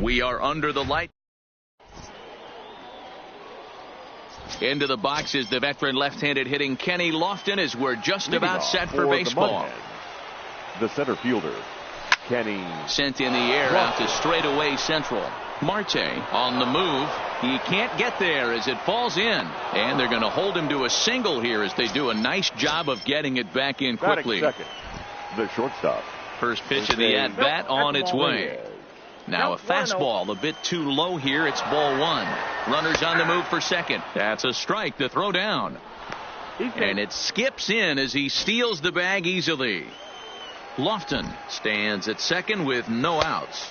We are under the light. Into the box is the veteran left-handed hitting Kenny Lofton as we're just about set for baseball. The center fielder, Kenny. Sent in the air out to straightaway central. Marte on the move. He can't get there as it falls in. And they're going to hold him to a single here as they do a nice job of getting it back in quickly. Second, the shortstop. First pitch of the at-bat on its way. Now a fastball a bit too low here. It's ball one. Runners on the move for second. That's a strike to throw down. And it skips in as he steals the bag easily. Lofton stands at second with no outs.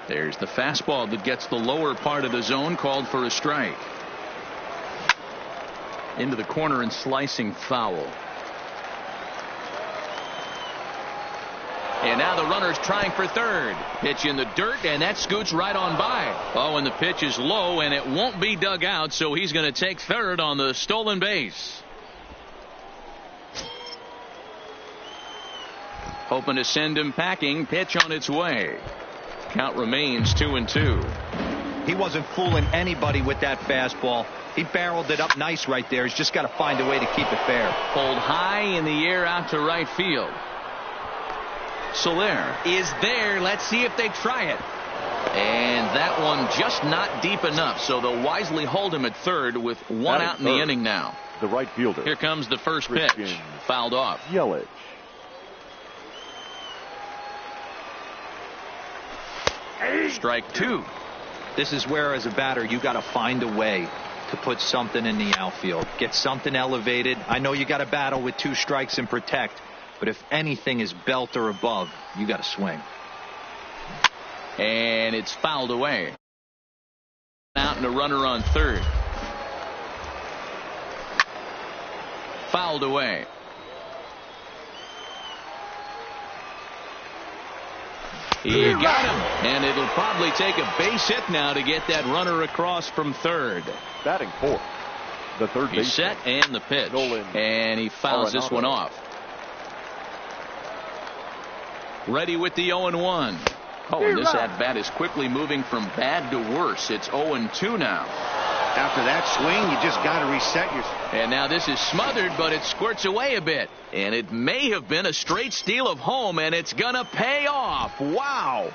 There's the fastball that gets the lower part of the zone, called for a strike. Into the corner and slicing foul. And now the runner's trying for third. Pitch in the dirt, and that scoots right on by. Oh, and the pitch is low, and it won't be dug out, so he's going to take third on the stolen base. Hoping to send him packing. Pitch on its way. Count remains 2-2. He wasn't fooling anybody with that fastball. He barreled it up nice right there. He's just got to find a way to keep it fair. Pulled high in the air out to right field. Soler is there. Let's see if they try it. And that one just not deep enough, so they'll wisely hold him at third with one out in the inning now. The right fielder. Here comes the first pitch. Fouled off. Yelich. Strike two. This is where, as a batter, you got to find a way to put something in the outfield. Get something elevated. I know you got to battle with two strikes and protect, but if anything is belt or above, you got to swing. And it's fouled away. Out and a runner on third. Fouled away. He got him, and it'll probably take a base hit now to get that runner across from third. Batting fourth, the third base. He's set and the pitch, and he fouls this one off. Ready with the 0-1. Oh, and this at-bat is quickly moving from bad to worse. It's 0-2 now. After that swing, you just got to reset your. And now this is smothered, but it squirts away a bit. And it may have been a straight steal of home, and it's going to pay off. Wow.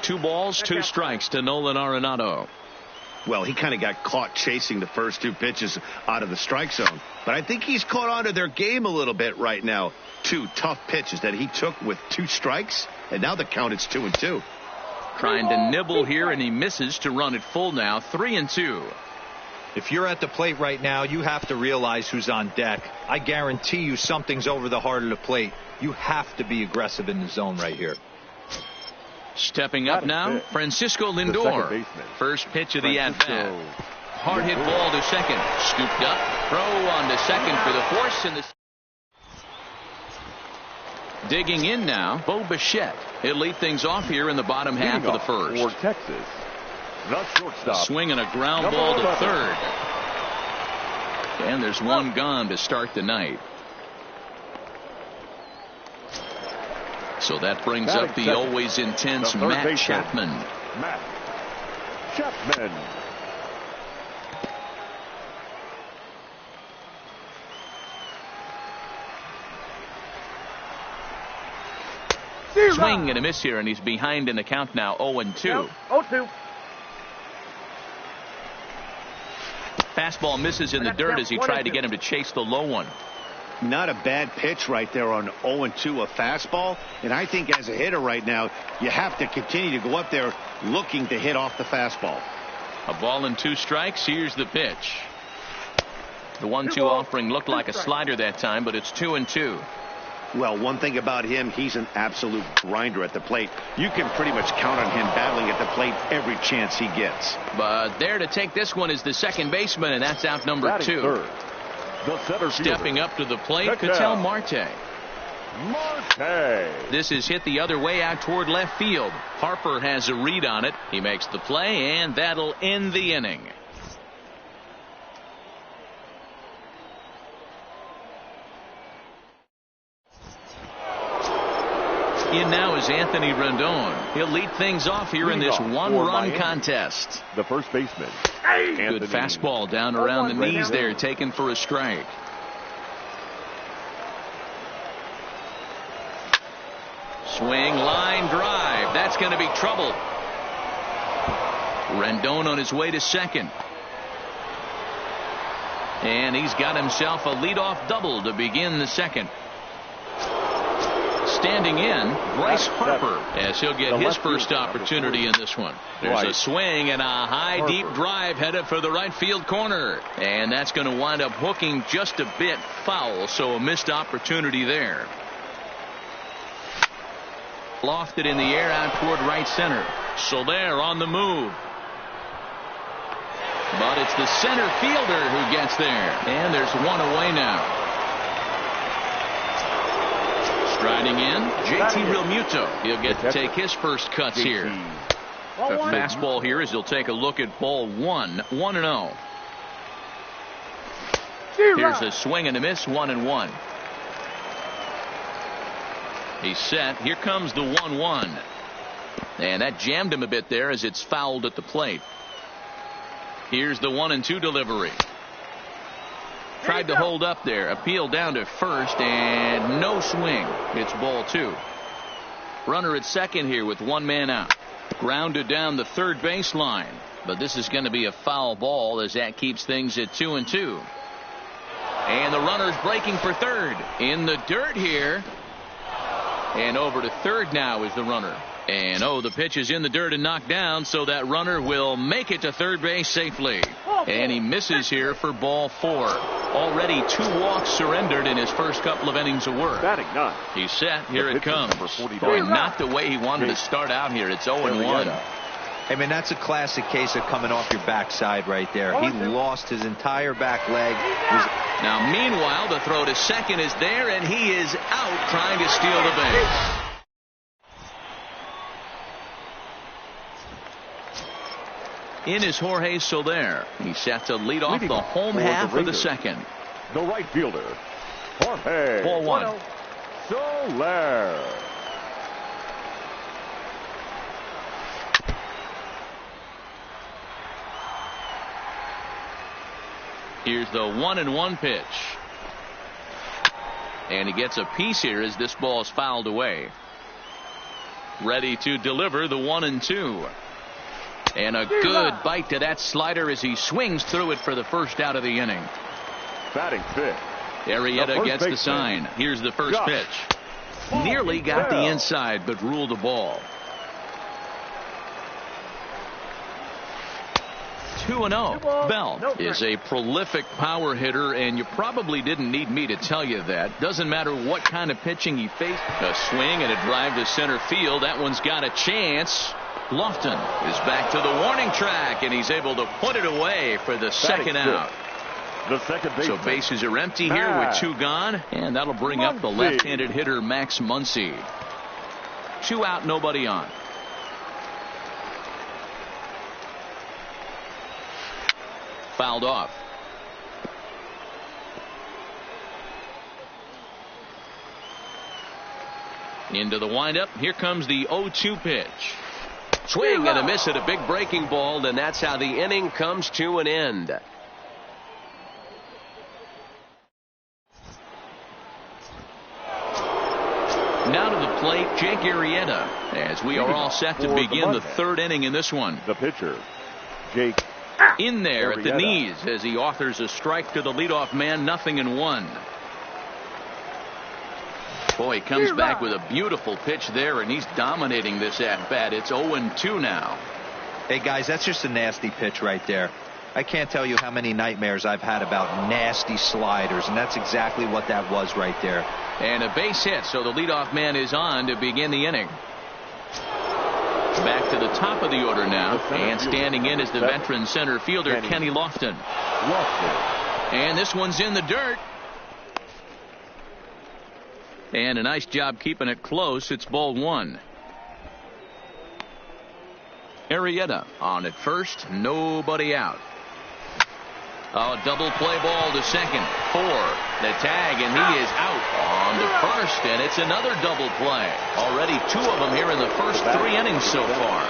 2 balls, 2 strikes to Nolan Arenado. Well, he kind of got caught chasing the first 2 pitches out of the strike zone. But I think he's caught on to their game a little bit right now. 2 tough pitches that he took with 2 strikes, and now the count is 2-2. Trying to nibble here, and he misses to run it full now. 3-2. If you're at the plate right now, you have to realize who's on deck. I guarantee you something's over the heart of the plate. You have to be aggressive in the zone right here. Stepping up now, Francisco Lindor. First pitch of the at-bat. Hard hit ball to second. Scooped up. Throw on to second for the force. And the digging in now, Bo Bichette. He'll lead things off here in the bottom half of the first. For Texas, the shortstop. Swing and a ground ball to third. And there's one gone to start the night. So that brings up the always intense Matt Chapman. Matt Chapman. Swing and a miss here, and he's behind in the count now. 0-2. 0-2. Fastball misses in the dirt as he tried to get him to chase the low one. Not a bad pitch right there on 0-2, a fastball. And I think as a hitter right now, you have to continue to go up there looking to hit off the fastball. A ball and 2 strikes. Here's the pitch. The 1-2 offering looked like a slider that time, but it's 2-2. Well, one thing about him, he's an absolute grinder at the plate. You can pretty much count on him battling at the plate every chance he gets. But there to take this one is the second baseman, and that's out number 2. Third, the center Stepping up to the plate, Ketel Marte. This is hit the other way out toward left field. Harper has a read on it. He makes the play, and that'll end the inning. In now is Anthony Rendon. He'll lead things off here in this one-run contest. The first baseman. Good fastball down around the knees there, taken for a strike. Swing, line drive. That's going to be trouble. Rendon on his way to second. And he's got himself a leadoff double to begin the second. Standing in, Bryce Harper, as he'll get his first opportunity in this one. There's a swing and a high, deep drive headed for the right field corner. And that's going to wind up hooking just a bit foul, so a missed opportunity there. Lofted in the air out toward right center. Soler on the move. But it's the center fielder who gets there. And there's one away now. Striding in, JT Realmuto. He'll get to take his first cuts here. A fastball here as he'll take a look at ball one. 1-0. Here's a swing and a miss. 1-1. He's set. Here comes the 1-1. And that jammed him a bit there as it's fouled at the plate. Here's the 1-2 delivery. Tried to hold up there. Appeal down to first and no swing. It's ball 2. Runner at second here with one man out. Grounded down the third baseline. But this is going to be a foul ball as that keeps things at 2-2. And the runner's breaking for third. In the dirt here. And over to third now is the runner. And the pitch is in the dirt and knocked down, so that runner will make it to third base safely. And he misses here for ball 4. Already 2 walks surrendered in his first couple of innings of work. He's set. Here it comes. Boy, not the way he wanted to start out here. It's 0-1. I mean, that's a classic case of coming off your backside right there. He lost his entire back leg. Now, meanwhile, the throw to second is there, and he is out trying to steal the base. In is Jorge Soler. He's set to lead off the home half of the second. The right fielder, Jorge. Ball 1. Soler. Here's the 1-1 pitch. And he gets a piece here as this ball is fouled away. Ready to deliver the 1-2. And a good bite to that slider as he swings through it for the first out of the inning. Batting fifth. Arrieta gets the sign. Here's the first pitch. Nearly got the inside, but ruled the ball. 2-0. Bell is a prolific power hitter, and you probably didn't need me to tell you that. Doesn't matter what kind of pitching he faced. A swing and a drive to center field. That one's got a chance. Lofton is back to the warning track, and he's able to put it away for the second out. The second baseman. So bases are empty here with 2 gone, and that'll bring up the left-handed hitter Max Muncy. 2 out, nobody on. Fouled off. Into the windup. Here comes the 0-2 pitch. Swing and a miss at a big breaking ball, and that's how the inning comes to an end. Now to the plate, Jake Arrieta, as we are all set to begin the third inning in this one. The pitcher, Jake in there at the knees as he offers a strike to the leadoff man. 0-1. Boy, he comes back with a beautiful pitch there, and he's dominating this at-bat. It's 0-2 now. Hey, guys, that's just a nasty pitch right there. I can't tell you how many nightmares I've had about nasty sliders, and that's exactly what that was right there. And a base hit, so the leadoff man is on to begin the inning. Back to the top of the order now, and standing in is the veteran center fielder, Kenny Lofton. And this one's in the dirt. And a nice job keeping it close. It's ball 1. Arrieta on at first. Nobody out. Oh, double play ball to second. 4. The tag, and he is out on to first, and it's another double play. Already 2 of them here in the first 3 innings so far.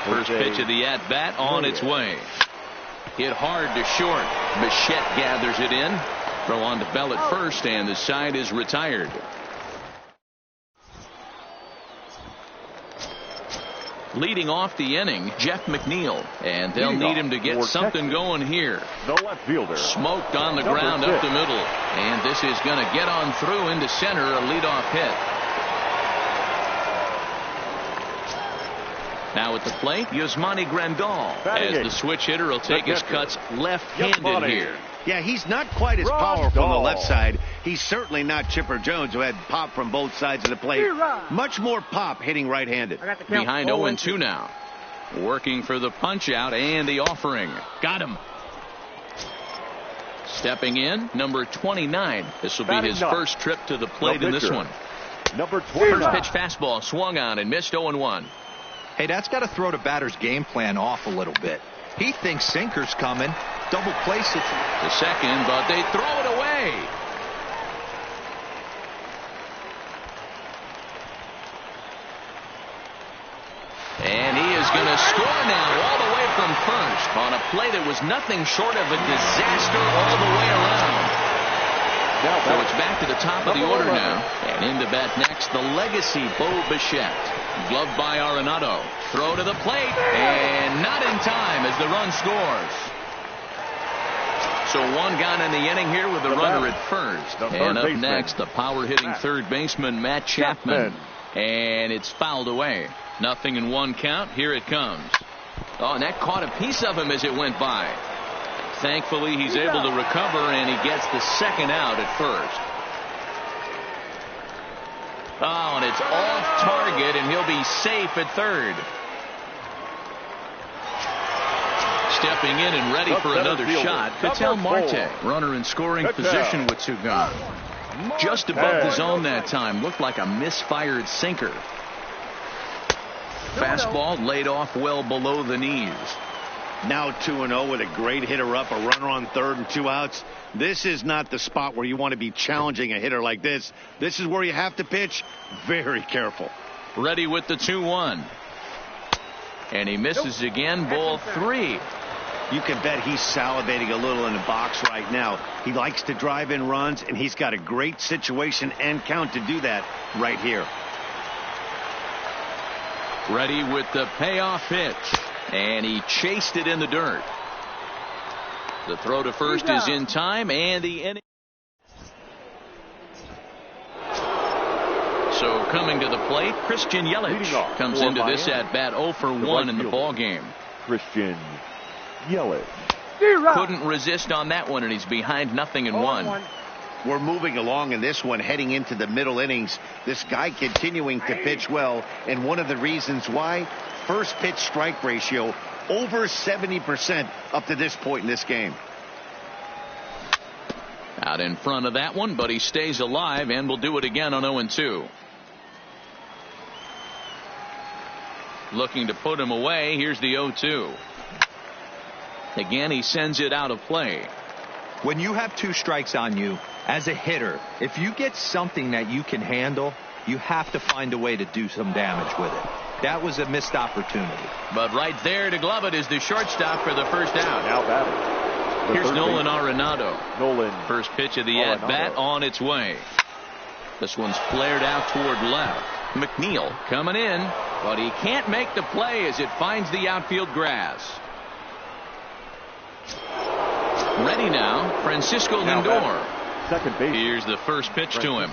First pitch of the at-bat on its way. Hit hard to short. Bichette gathers it in. Throw on to Bell at first, and the side is retired. Leading off the inning, Jeff McNeil, and they'll need him to get something going here. The left fielder. Smoked on the ground up the middle, and this is going to get on through into center, a leadoff hit. Now at the plate, Yasmani Grandal, as the switch hitter will take his cuts left-handed here. Yeah, he's not quite as powerful on the left side. He's certainly not Chipper Jones, who had pop from both sides of the plate. Much more pop hitting right-handed. Behind 0-2 now. Working for the punch-out and the offering. Got him. Stepping in, number 29. This will be his first trip to the plate in this one. Number 20. First pitch fastball swung on and missed 0-1. Hey, that's got to throw the batter's game plan off a little bit. He thinks sinker's coming. Double play situation. The second, but they throw it away. And he is going to score now all the way from first on a play that was nothing short of a disaster all the way around. So it's back to the top of the order now. And in to bat next, the legacy Bo Bichette. Gloved by Arenado. Throw to the plate, and not in time as the run scores. So 1 gone in the inning here with the runner at first. And up next, the power-hitting third baseman, Matt Chapman. And it's fouled away. 0-1 count. Here it comes. Oh, and that caught a piece of him as it went by. Thankfully, he's able to recover, and he gets the second out at first. Oh, and it's off target, and he'll be safe at third. Stepping in and ready for another shot, Ketel Marte. Runner in scoring position with 2 gone. Just above the zone that time. Looked like a misfired sinker. Fastball laid off well below the knees. Now 2-0 with a great hitter up, a runner on third and 2 outs. This is not the spot where you want to be challenging a hitter like this. This is where you have to pitch very careful. Ready with the 2-1. And he misses again, ball 3. You can bet he's salivating a little in the box right now. He likes to drive in runs, and he's got a great situation and count to do that right here. Ready with the payoff pitch. And he chased it in the dirt. The throw to first is in time, and the inning. So coming to the plate, Christian Yelich comes into this at bat 0 for 1 in the ball game. Christian Yelich. Couldn't resist on that one, and he's behind 0-1. We're moving along in this one, heading into the middle innings. This guy continuing to pitch well, and one of the reasons why, first pitch strike ratio over 70% up to this point in this game. Out in front of that one, but he stays alive and will do it again on 0-2. Looking to put him away. Here's the 0-2. Again, he sends it out of play. When you have 2 strikes on you, as a hitter, if you get something that you can handle, you have to find a way to do some damage with it. That was a missed opportunity. But right there to glove it is the shortstop for the first out. Now batting. Here's Nolan Arenado. Nolan. First pitch of the at-bat on its way. This one's flared out toward left. McNeil coming in, but he can't make the play as it finds the outfield grass. Ready now, Francisco Lindor. Second base. Here's the first pitch to him.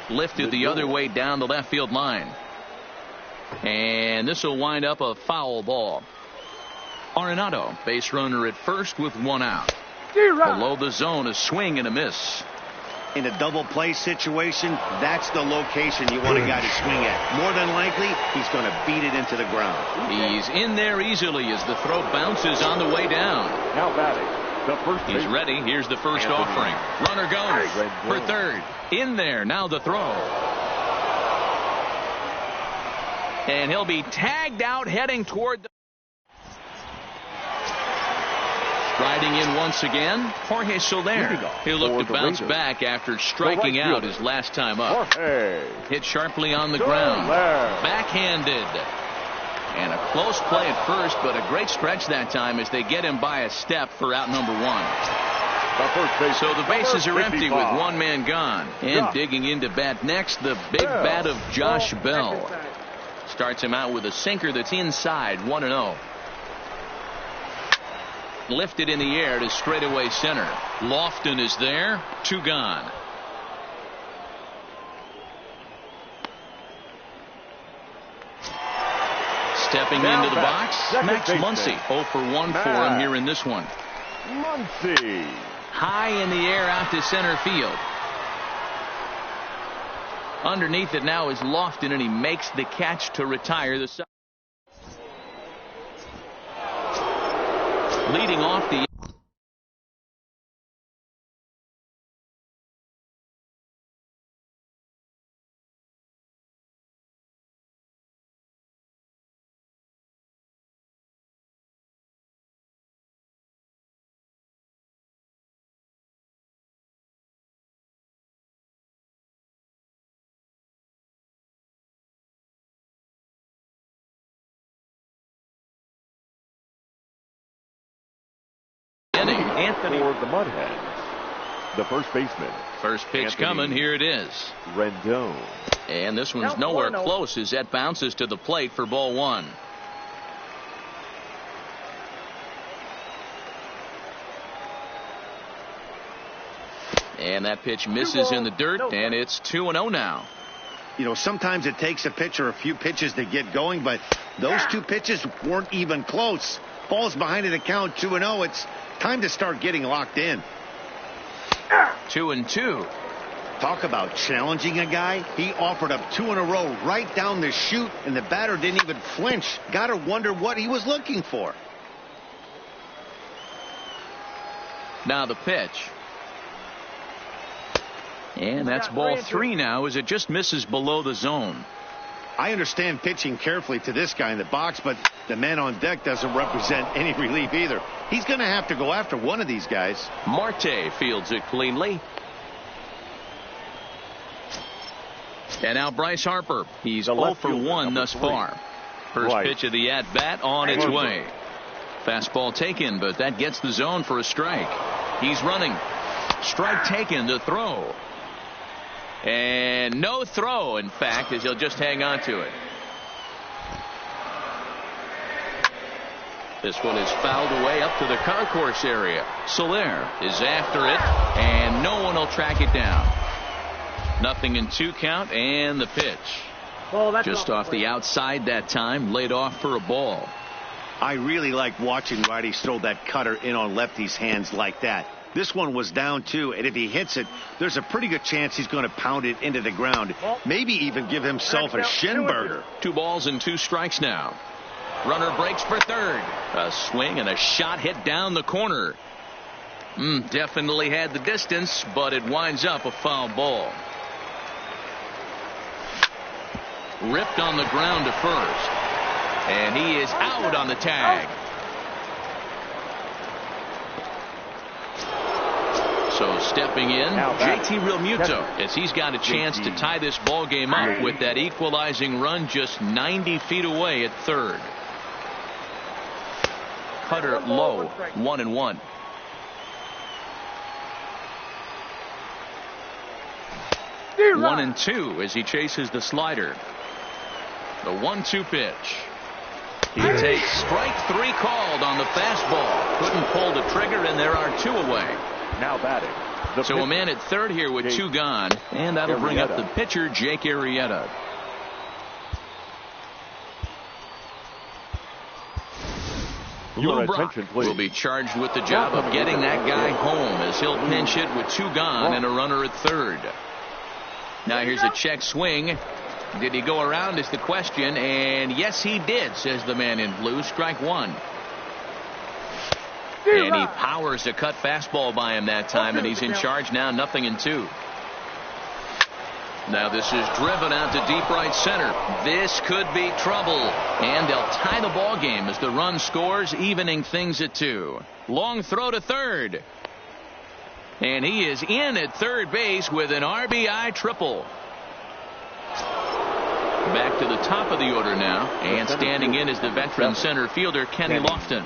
Lifted the other way down the left field line. And this will wind up a foul ball. Arenado, base runner at first with 1 out. Below the zone, a swing and a miss. In a double play situation, that's the location you want a guy to swing at. More than likely, he's going to beat it into the ground. He's in there easily as the throw bounces on the way down. Now batting. The first He's ready. Here's the first offering. Runner goes for third. In there. Now the throw. And he'll be tagged out heading toward the... Riding in once again, Jorge Soler. He'll look to bounce back after striking out his last time up. Hit sharply on the ground. Backhanded. And a close play at first, but a great stretch that time as they get him by a step for out number one. So the bases are empty with one man gone. And digging into bat next, the big bat of Josh Bell. Starts him out with a sinker that's inside, 1-0. Lifted in the air to straightaway center. Lofton is there, 2 gone. Stepping into the box, Max Muncy. 0 for 1 for him here in this one. Muncy. High in the air out to center field. Underneath it now is Lofton, and he makes the catch to retire the side. Leading off the Anthony for the Mudhens, the first baseman. First pitch Anthony coming. Here it is. Rendon. And this one's nowhere close as that bounces to the plate for ball 1. And that pitch misses in the dirt, and it's 2-0 now. You know, sometimes it takes a pitcher a few pitches to get going, but those 2 pitches weren't even close. Falls behind in the count, 2-0. It's time to start getting locked in. 2-2. Talk about challenging a guy. He offered up 2 in a row right down the chute, and the batter didn't even flinch. Gotta wonder what he was looking for. Now the pitch. And that's ball 3 now as it just misses below the zone. I understand pitching carefully to this guy in the box, but the man on deck doesn't represent any relief either. He's going to have to go after one of these guys. Marte fields it cleanly. And now Bryce Harper. He's 0 for 1 thus far. First pitch of the at-bat on its way. Fastball taken, but that gets the zone for a strike. He's running. Strike taken, the throw. And no throw, in fact, as he'll just hang on to it. This one is fouled away up to the concourse area. Soler is after it, and no one will track it down. 0-2 count, and the pitch. Just off the outside that time, laid off for a ball. I really like watching righties throw that cutter in on lefties' hands like that. This one was down 2, and if he hits it, there's a pretty good chance he's going to pound it into the ground. Maybe even give himself a shin burger. 2 balls and 2 strikes now. Runner breaks for third. A swing and a shot hit down the corner. Definitely had the distance, but it winds up a foul ball. Ripped on the ground to first. And he is out on the tag. So stepping in, JT Realmuto, as he's got a chance to tie this ball game up with that equalizing run just 90 feet away at third. Cutter low, 1-1. One and 2 as he chases the slider. The 1-2 pitch. He takes strike 3 called on the fastball. Couldn't pull the trigger, and there are 2 away. Now batting. So a man at third here with 2 gone, and that'll bring up the pitcher, Jake Arrieta. Lou Brock will be charged with the job of getting that guy home as he'll pinch hit with 2 gone and a runner at third. Now here's a check swing. Did he go around is the question, and yes he did, says the man in blue. Strike 1. And he powers a cut fastball by him that time, and he's in charge now, 0-2. Now this is driven out to deep right center. This could be trouble. And they'll tie the ball game as the run scores, evening things at 2. Long throw to third. And he is in at third base with an RBI triple. Back to the top of the order now. And standing in is the veteran center fielder Kenny Lofton.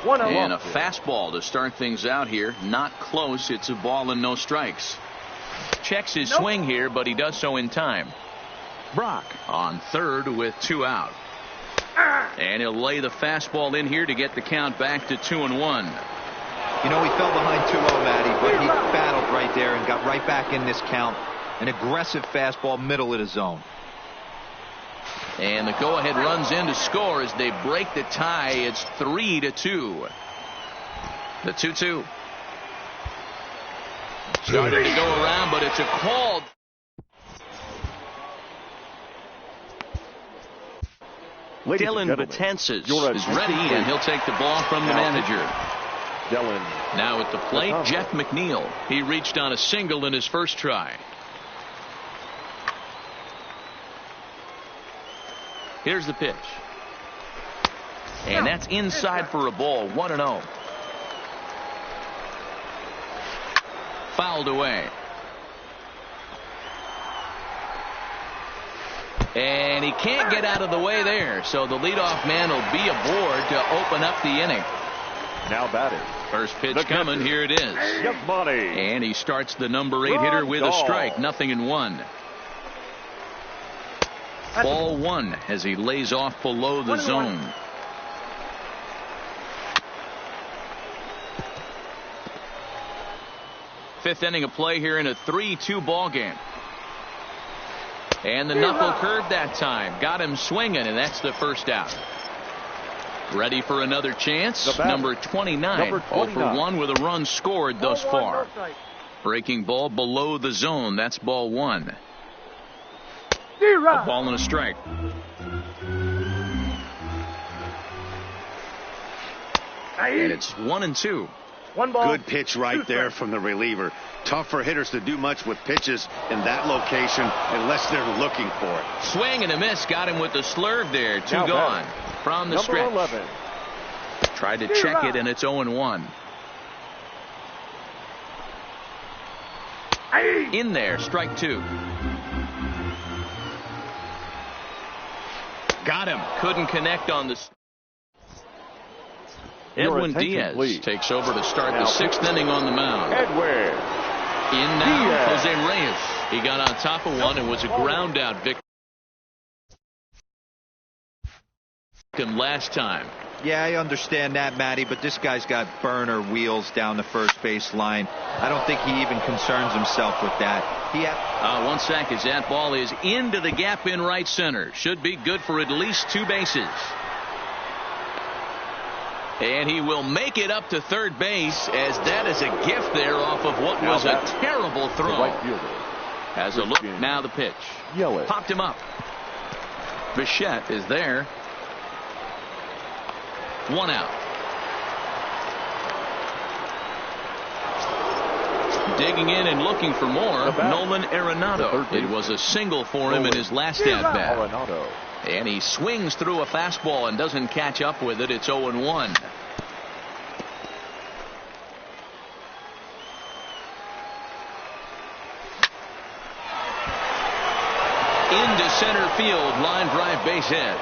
And a fastball to start things out here. Not close. It's a ball and no strikes. Checks his swing here, but he does so in time. Brock on third with 2 out. And he'll lay the fastball in here to get the count back to 2-1. You know, he fell behind 2-0, Matty, but he battled right there and got right back in this count. An aggressive fastball, middle of the zone. And the go-ahead runs in to score as they break the tie. It's 3-2. The 2-2. Started to go around, but it's a call. Dylan Betances is ready, and he'll take the ball from the manager. Dylan. Now at the plate, Jeff McNeil. He reached on a single in his first try. Here's the pitch. And that's inside for a ball. 1-0. Fouled away. And he can't get out of the way there. So the leadoff man will be aboard to open up the inning. Now batting. First pitch coming. Here it is. And he starts the number 8 hitter with a strike. 0-1. Ball 1 as he lays off below the zone. Fifth inning of play here in a 3-2 ball game. And the knuckle curve that time got him swinging, and that's the first out. Ready for another chance. Number 29. 0 for 1 with a run scored thus far. Breaking ball below the zone. That's ball 1. A ball and a strike. And it's 1-2. Good pitch right there from the reliever. Tough for hitters to do much with pitches in that location unless they're looking for it. Swing and a miss. Got him with the slurve there. 2 gone from the stretch. 11. Tried to check it, and it's 0-1. In there, strike 2. Got him. Couldn't connect on the. Edwin Diaz takes over to start the 6th inning on the mound. In now, Jose Reyes. He got on top of one and was a ground out victim last time. Yeah, I understand that, Matty, but this guy's got burner wheels down the first base line. I don't think he even concerns himself with that. One sec as that ball is into the gap in right center. Should be good for at least 2 bases. And he will make it up to third base, as that is a gift there off of what was a terrible throw. Has a look. Now the pitch. Popped him up. Bichette is there. 1 out. Digging in and looking for more, Nolan Arenado. It was a single for him in his last at-bat. And he swings through a fastball and doesn't catch up with it. It's 0-1. Into center field, line drive base hit.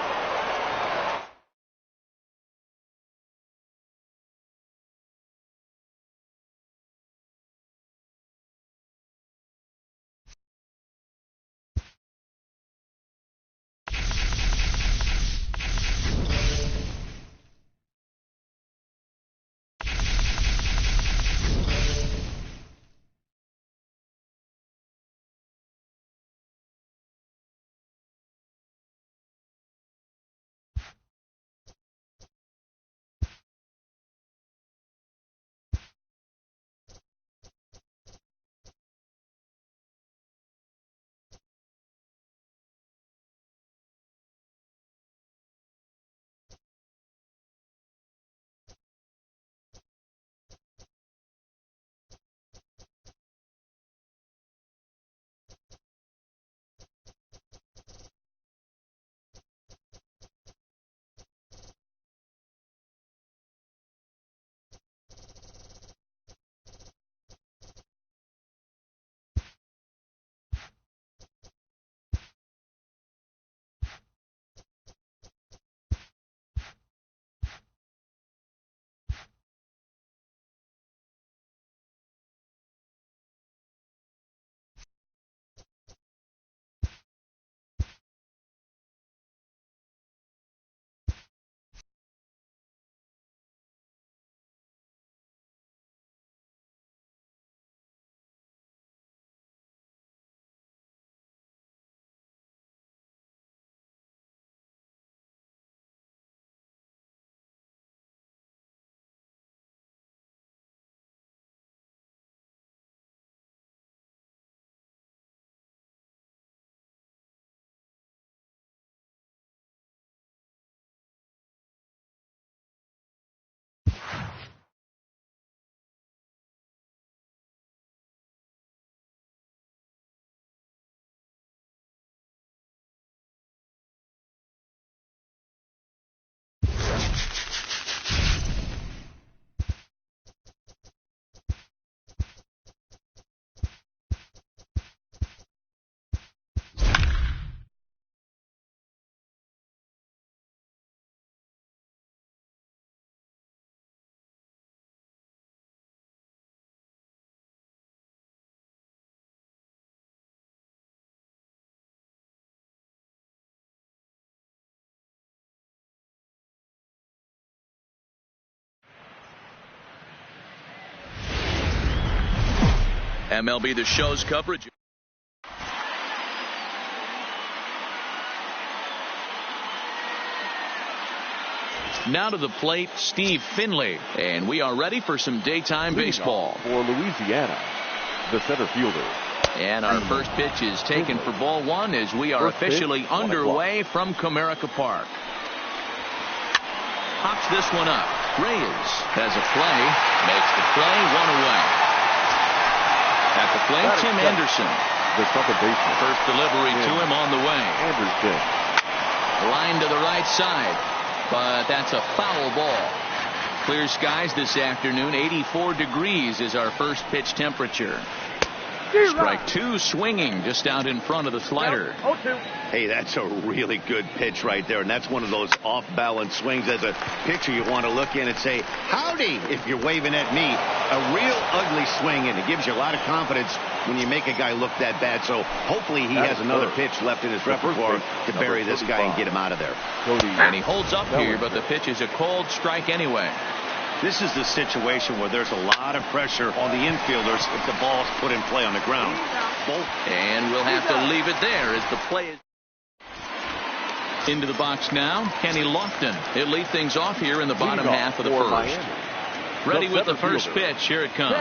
MLB The Show's coverage. Now to the plate, Steve Finley. And we are ready for some daytime baseball. For Louisiana, the center fielder. And our first pitch is taken for ball one as we are officially underway from Comerica Park. Pops this one up. Reyes has a play. Makes the play, one away. At the plate, Tim Anderson. The second baseman. First delivery to him on the way. Anderson. Line to the right side. But that's a foul ball. Clear skies this afternoon. 84 degrees is our first pitch temperature. Strike two, swinging just out in front of the slider. Hey, that's a really good pitch right there, and that's one of those off-balance swings. As a pitcher, you want to look in and say, howdy, if you're waving at me. A real ugly swing, and it gives you a lot of confidence when you make a guy look that bad. So hopefully he has another pitch left in his repertoire to bury this guy and get him out of there. And he holds up here, but the pitch is a cold strike anyway. This is the situation where there's a lot of pressure on the infielders if the ball's put in play on the ground. And we'll have to leave it there as the play is into the box now. Kenny Lofton. He'll lead things off here in the bottom half of the first. Ready with the first pitch. Here it comes.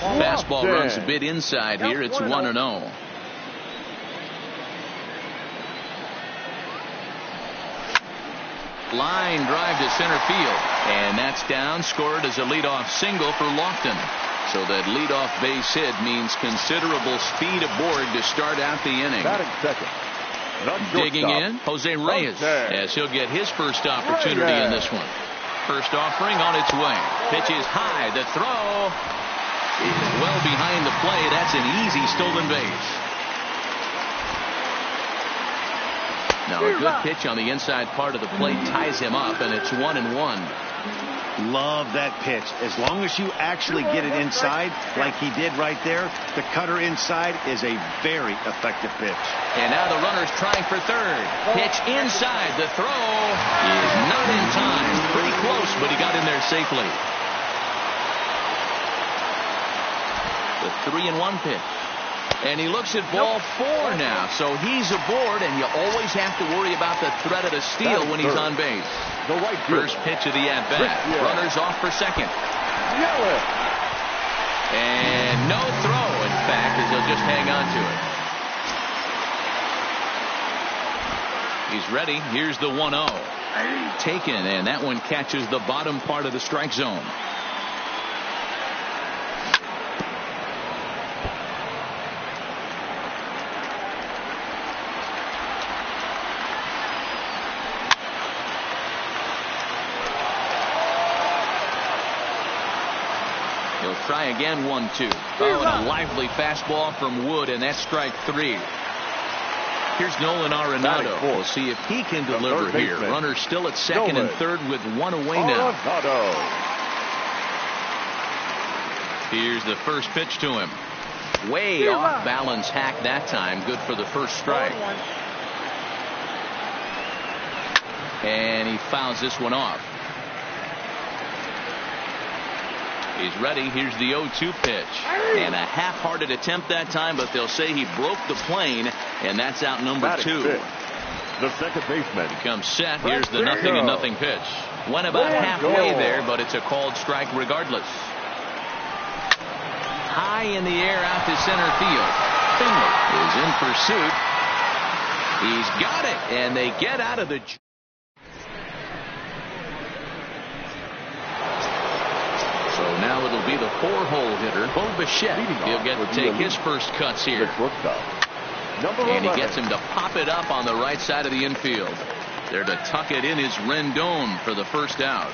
Fastball runs a bit inside here. It's 1-0. Line drive to center field. And that's down. Scored as a leadoff single for Lofton. So that leadoff base hit means considerable speed aboard to start out the inning. Digging in, Jose Reyes, as he'll get his first opportunity in this one. First offering on its way. Pitch is high. The throw is well behind the play. That's an easy stolen base. Now a good pitch on the inside part of the plate ties him up, and it's 1-1. Love that pitch. As long as you actually get it inside like he did right there, the cutter inside is a very effective pitch. And now the runner's trying for third. Pitch inside. The throw is not in time. Pretty close, but he got in there safely. The 3-1 pitch. And he looks at ball four now. So he's aboard, and you always have to worry about the threat of a steal when he's on base. First pitch of the at-bat. Runners off for second. And no throw, in fact, as he'll just hang on to it. He's ready. Here's the 1-0. Taken, and that one catches the bottom part of the strike zone. He'll try again, 1-2. Oh, and a lively fastball from Wood, and that's strike three. Here's Nolan Arenado. We'll see if he can deliver here. Runner still at second and third with one away now. Here's the first pitch to him. Way off balance hack that time. Good for the first strike. And he fouls this one off. He's ready. Here's the 0-2 pitch. And a half-hearted attempt that time, but they'll say he broke the plane, and that's out number two. The second baseman becomes set. Here's the 0-0 pitch. Went about halfway there, but it's a called strike regardless. High in the air out to center field. Finley is in pursuit. He's got it, and they get out of the... So now it'll be the four-hole hitter, Bo Bichette. He'll get to take his first cuts here. And he gets him to pop it up on the right side of the infield. There to tuck it in is Rendon for the first out.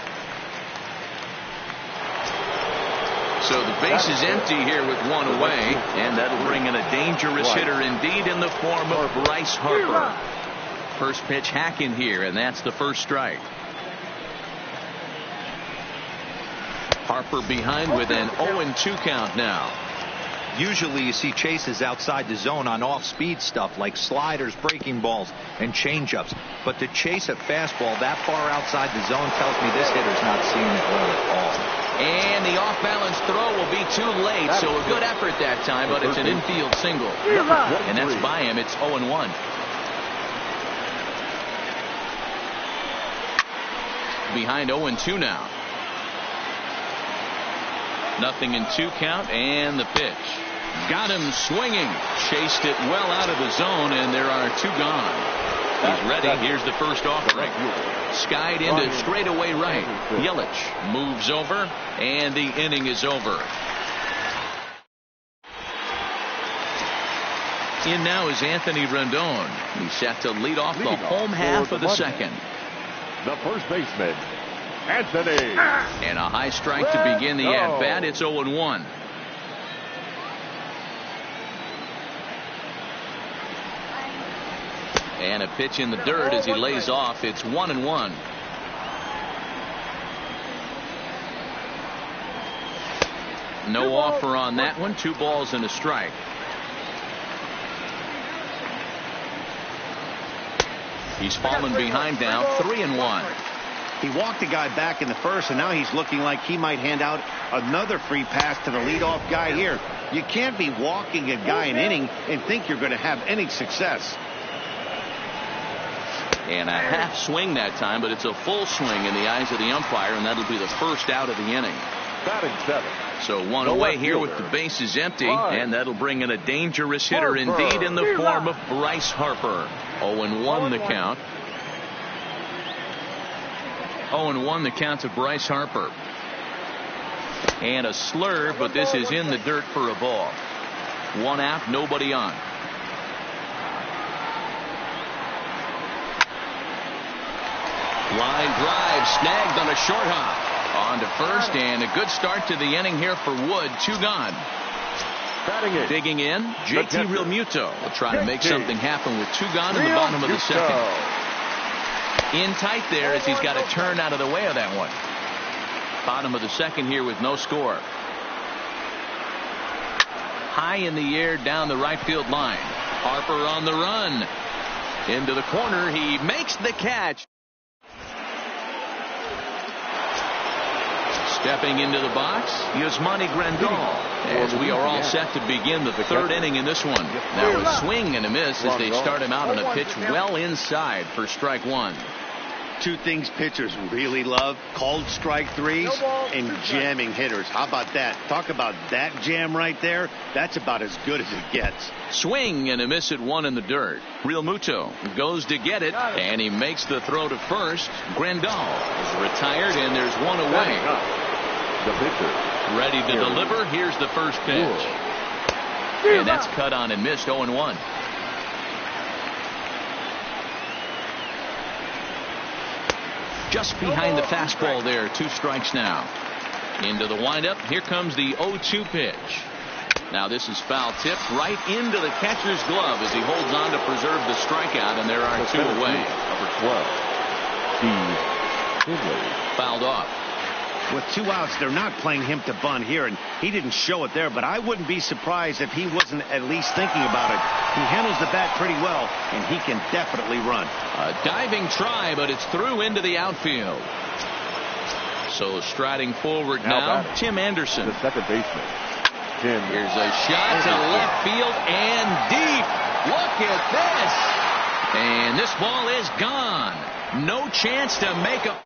So the base is empty here with one away, and that'll bring in a dangerous hitter indeed in the form of Bryce Harper. First pitch hack in here, and that's the first strike. Harper behind with an 0-2 count now. Usually you see chases outside the zone on off-speed stuff like sliders, breaking balls, and changeups. But to chase a fastball that far outside the zone tells me this hitter's not seeing it well at all. And the off-balance throw will be too late, so a good effort that time, but it's an infield single. And that's by him. It's 0-1. Behind 0-2 now. 0-2 count, and the pitch. Got him swinging. Chased it well out of the zone, and there are 2 gone. He's ready. Here's the first offering. Skied into straightaway right. Yelich moves over, and the inning is over. In now is Anthony Rendon. He's set to lead off the home half of the second. The first baseman, Anthony. And a high strike to begin the at-bat. It's 0-1. And a pitch in the dirt as he lays off. It's 1-1. No offer on that one. 2 balls and a strike. He's fallen behind now. 3-1. He walked the guy back in the first, and now he's looking like he might hand out another free pass to the leadoff guy here. You can't be walking a guy an inning and think you're going to have any success. And a half swing that time, but it's a full swing in the eyes of the umpire, and that'll be the first out of the inning. Batting 7. So 1 away here with the bases empty, and that'll bring in a dangerous hitter indeed in the form of Bryce Harper. 0-1 the count. 0-1 the count to Bryce Harper. And a slur, but this is in the dirt for a ball. 1 out, nobody on. Line drive snagged on a short hop. On to first, and a good start to the inning here for Wood. 2 gone. Digging in, JT Realmuto will try to make something happen with 2 gone in the bottom of the second. In tight there as he's got to turn out of the way of that one. Bottom of the second here with no score. High in the air down the right field line. Harper on the run. Into the corner. He makes the catch. Stepping into the box, Yasmani Grandal, as we are all set to begin the 3rd inning in this one. Now a swing and a miss as they start him out on a pitch well inside for strike 1. 2 things pitchers really love: called strike 3s and jamming hitters. How about that? Talk about that jam right there. That's about as good as it gets. Swing and a miss at 1 in the dirt. Realmuto goes to get it, and he makes the throw to first. Grandal is retired, and there's 1 away. The pitcher, ready to deliver. Here's the first pitch. And that's cut on and missed. 0-1. Just behind the fastball there. 2 strikes now. Into the windup. Here comes the 0-2 pitch. Now this is foul tipped right into the catcher's glove as he holds on to preserve the strikeout, and there are 2 away. Number 12, Steve Finley. Fouled off. With 2 outs, they're not playing him to bunt here, and he didn't show it there, but I wouldn't be surprised if he wasn't at least thinking about it. He handles the bat pretty well, and he can definitely run. A diving try, but it's through into the outfield. So striding forward now, Tim Anderson. The second baseman, Tim. Here's a shot to left field and deep. Look at this. And this ball is gone. No chance to make a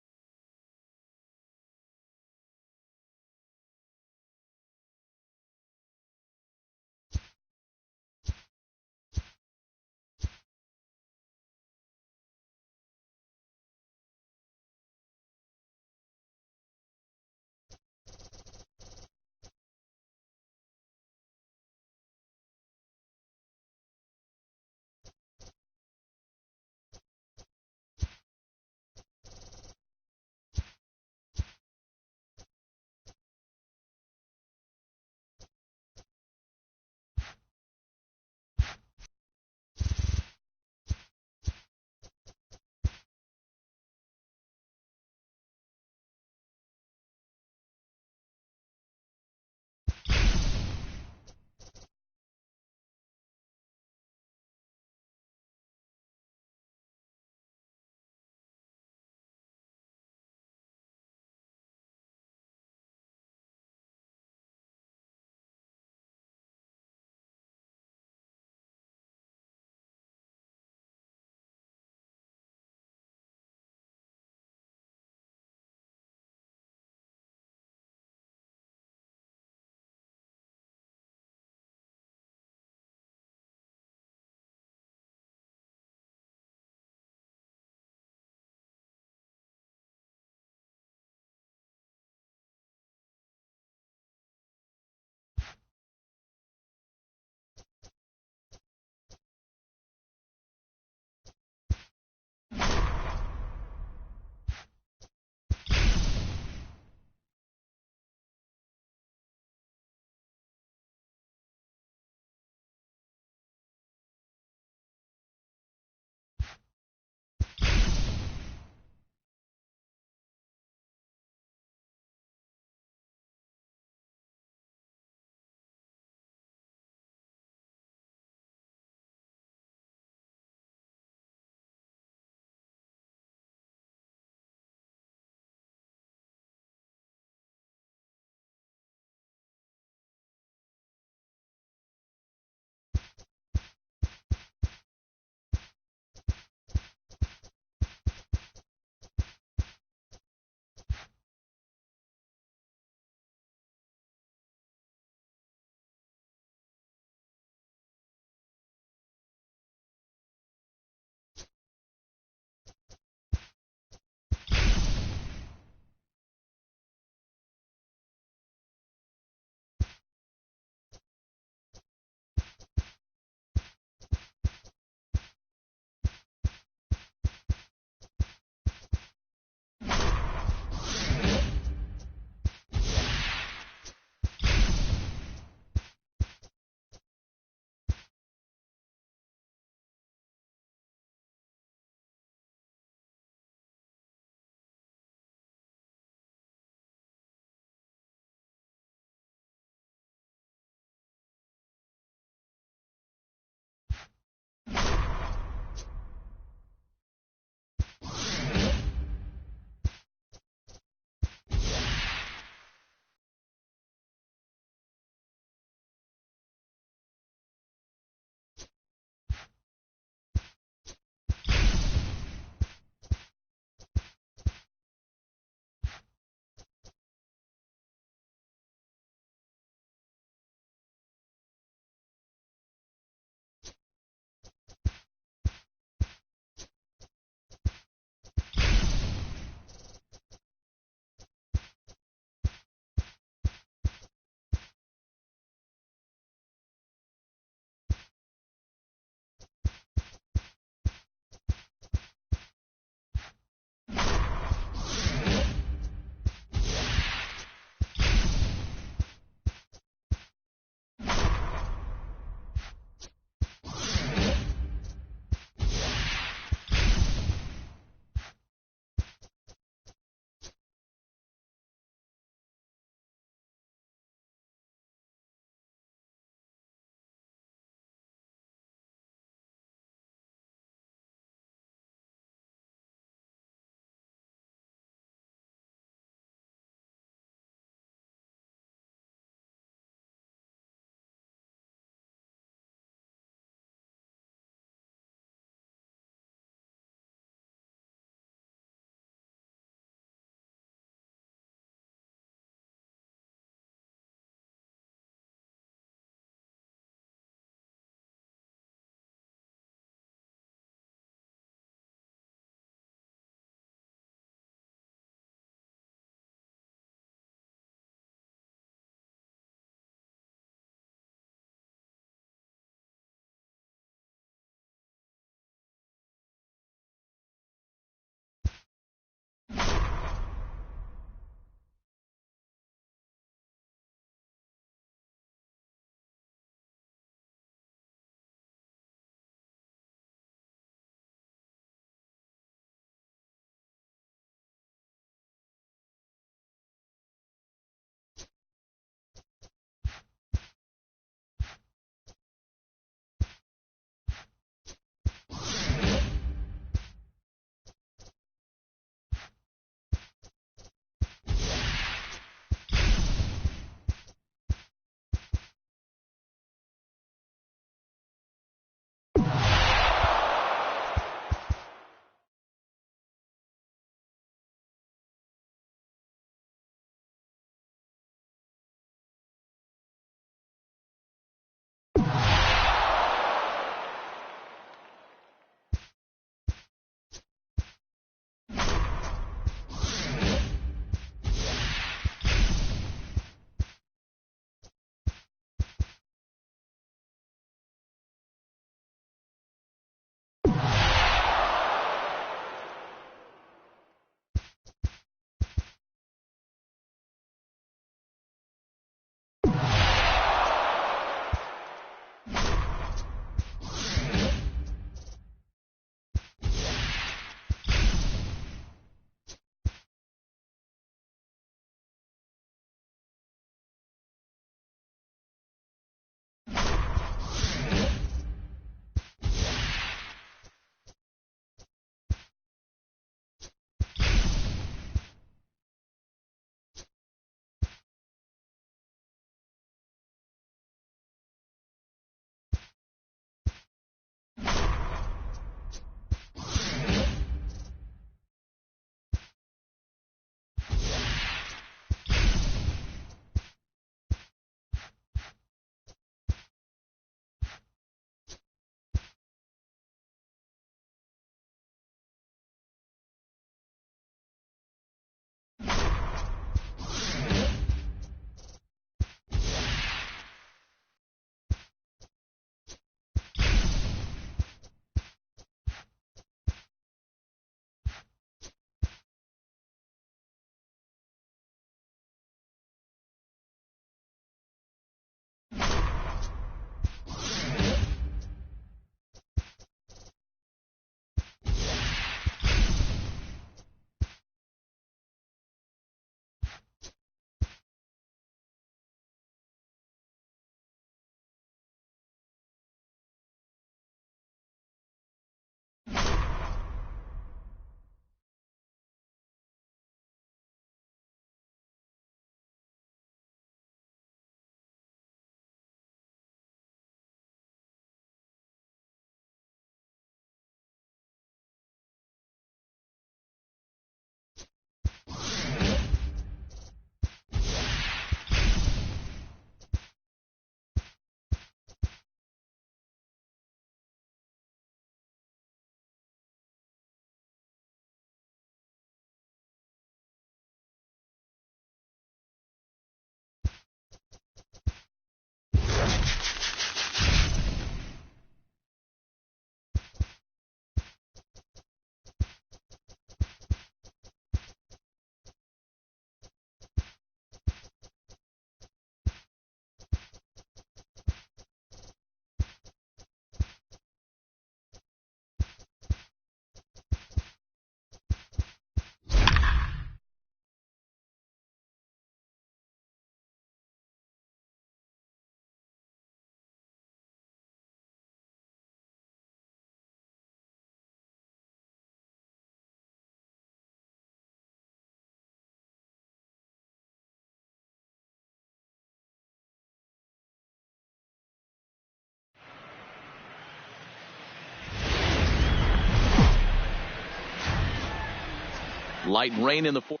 Light rain in the fourth.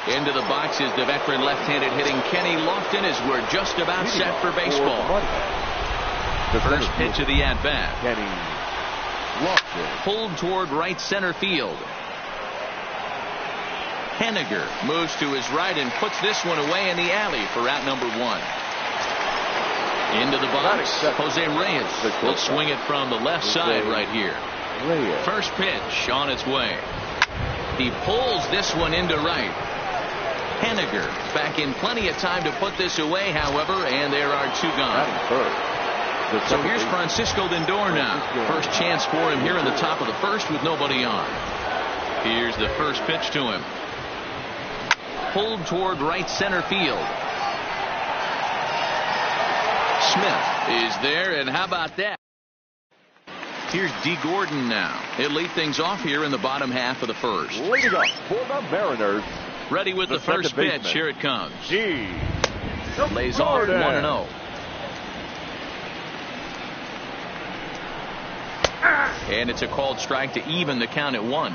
Into the box is the veteran left-handed hitting Kenny Lofton as we're just about set for baseball. The first pitch of the at-bat. Kenny Lofton. Pulled toward right center field. Henniger moves to his right and puts this one away in the alley for out number 1. Into the box, Jose Reyes will swing it from the left side right here. First pitch on its way. He pulls this one into right. Henniger back in plenty of time to put this away, however, and there are 2 gone. So here's Francisco Lindor now. First chance for him here in the top of the first with nobody on. Here's the first pitch to him. Pulled toward right center field. Smith is there, and how about that? Here's D. Gordon now. He'll lead things off here in the bottom half of the first. Leading up for the Mariners. Ready with the first pitch. Here it comes. G. Lays off 1-0. And it's a called strike to even the count at 1.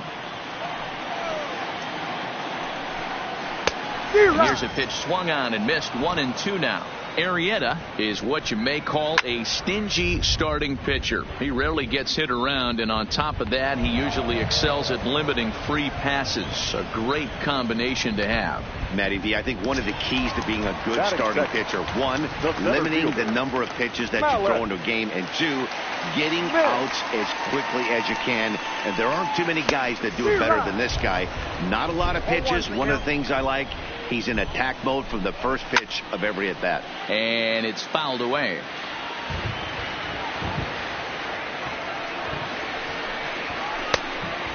Here's a pitch swung on and missed. 1-2 now. Arrieta is what you may call a stingy starting pitcher. He rarely gets hit around, and on top of that, he usually excels at limiting free passes. A great combination to have. Matty V, I think one of the keys to being a good starting pitcher, 1, limiting the number of pitches that you throw into a game, and 2, getting outs as quickly as you can. And there aren't too many guys that do it better than this guy. Not a lot of pitches. One of the things I like, he's in attack mode from the first pitch of every at bat. And it's fouled away.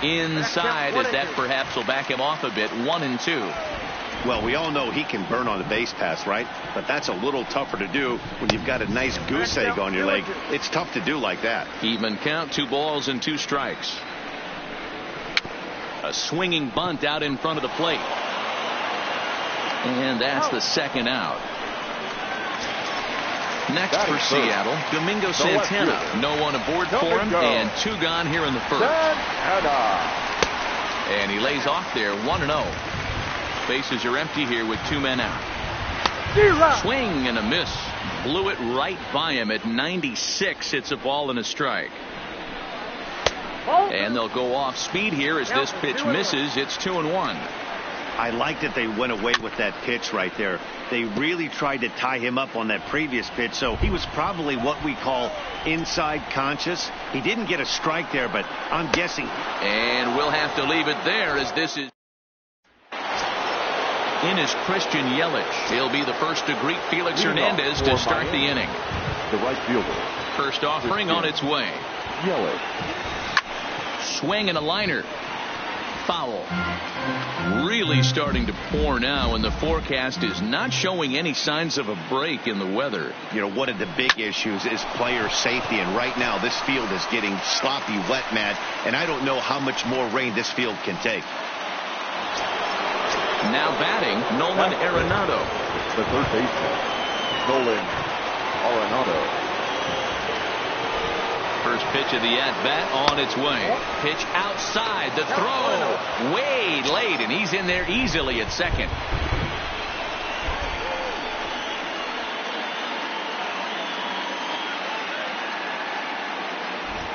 Inside, as that perhaps will back him off a bit. 1-2. Well, we all know he can burn on the base pass, right? But that's a little tougher to do when you've got a nice goose egg on your leg. It's tough to do like that. Even count, 2 balls and 2 strikes. A swinging bunt out in front of the plate. And that's the second out. Next for Seattle, Domingo Santana. No one aboard for him, and 2 gone here in the first. And he lays off there, 1-0. Bases are empty here with 2 men out. Swing and a miss. Blew it right by him at 96. It's a ball and a strike. And they'll go off speed here as this pitch misses. It's 2-1. I like that they went away with that pitch right there. They really tried to tie him up on that previous pitch, so he was probably what we call inside conscious. He didn't get a strike there, but I'm guessing. And we'll have to leave it there as this is. In is Christian Yelich. He'll be the first to greet Felix Hernandez to start the inning. The right fielder. First offering on its way. Yelich. Swing and a liner. Foul. Really starting to pour now, and the forecast is not showing any signs of a break in the weather. You know, one of the big issues is player safety, and right now this field is getting sloppy wet, Matt, and I don't know how much more rain this field can take. Now batting, Nolan Arenado. The third baseman, Nolan Arenado. First pitch of the at-bat on its way. Pitch outside, the throw way late, and he's in there easily at second.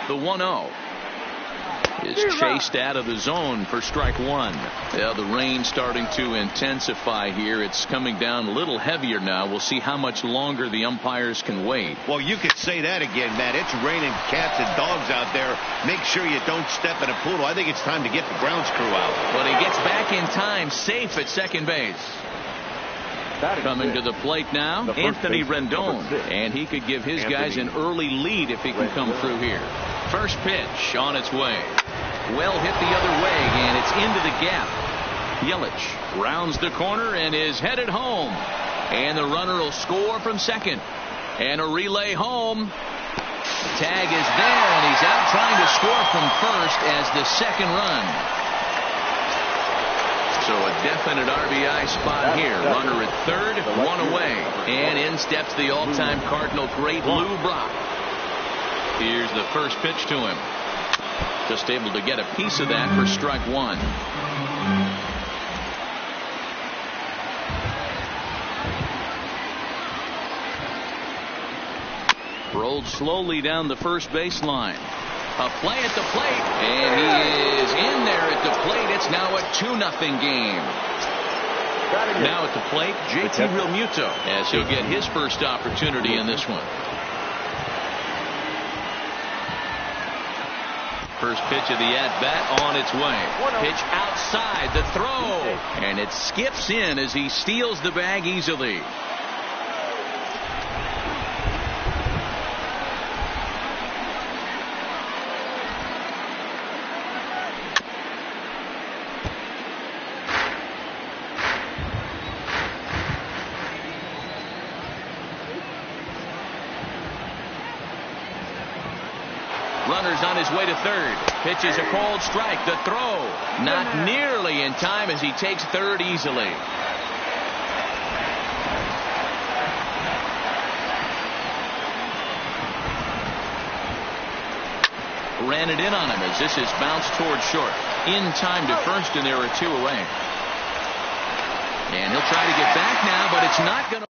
The 1-0 is chased out of the zone for strike 1. Yeah, the rain starting to intensify here. It's coming down a little heavier now. We'll see how much longer the umpires can wait. Well, you could say that again, Matt. It's raining cats and dogs out there. Make sure you don't step in a poodle. I think it's time to get the grounds crew out. But he gets back in time, safe at second base. Coming to the plate now, Anthony Rendon, and he could give his guys an early lead if he can come through here. First pitch on its way. Well hit the other way, and it's into the gap. Yelich rounds the corner and is headed home. And the runner will score from second. And a relay home. Tag is there, and he's out trying to score from first as the second run. So a definite RBI spot here. Runner at third, 1 away. And in steps the all-time Cardinal great Lou Brock. Here's the first pitch to him. Just able to get a piece of that for strike one. Rolled slowly down the first baseline. A play at the plate, and he is in there at the plate. It's now a 2-0 game. Now at the plate, JT Realmuto, as he'll get his first opportunity in this one. First pitch of the at-bat on its way. Pitch outside, the throw, and it skips in as he steals the bag easily. Runners on his way to third. Pitch is a cold strike. The throw not nearly in time as he takes third easily. Ran it in on him as this is bounced towards short. In time to first, and there are 2 away. And he'll try to get back now, but it's not going to.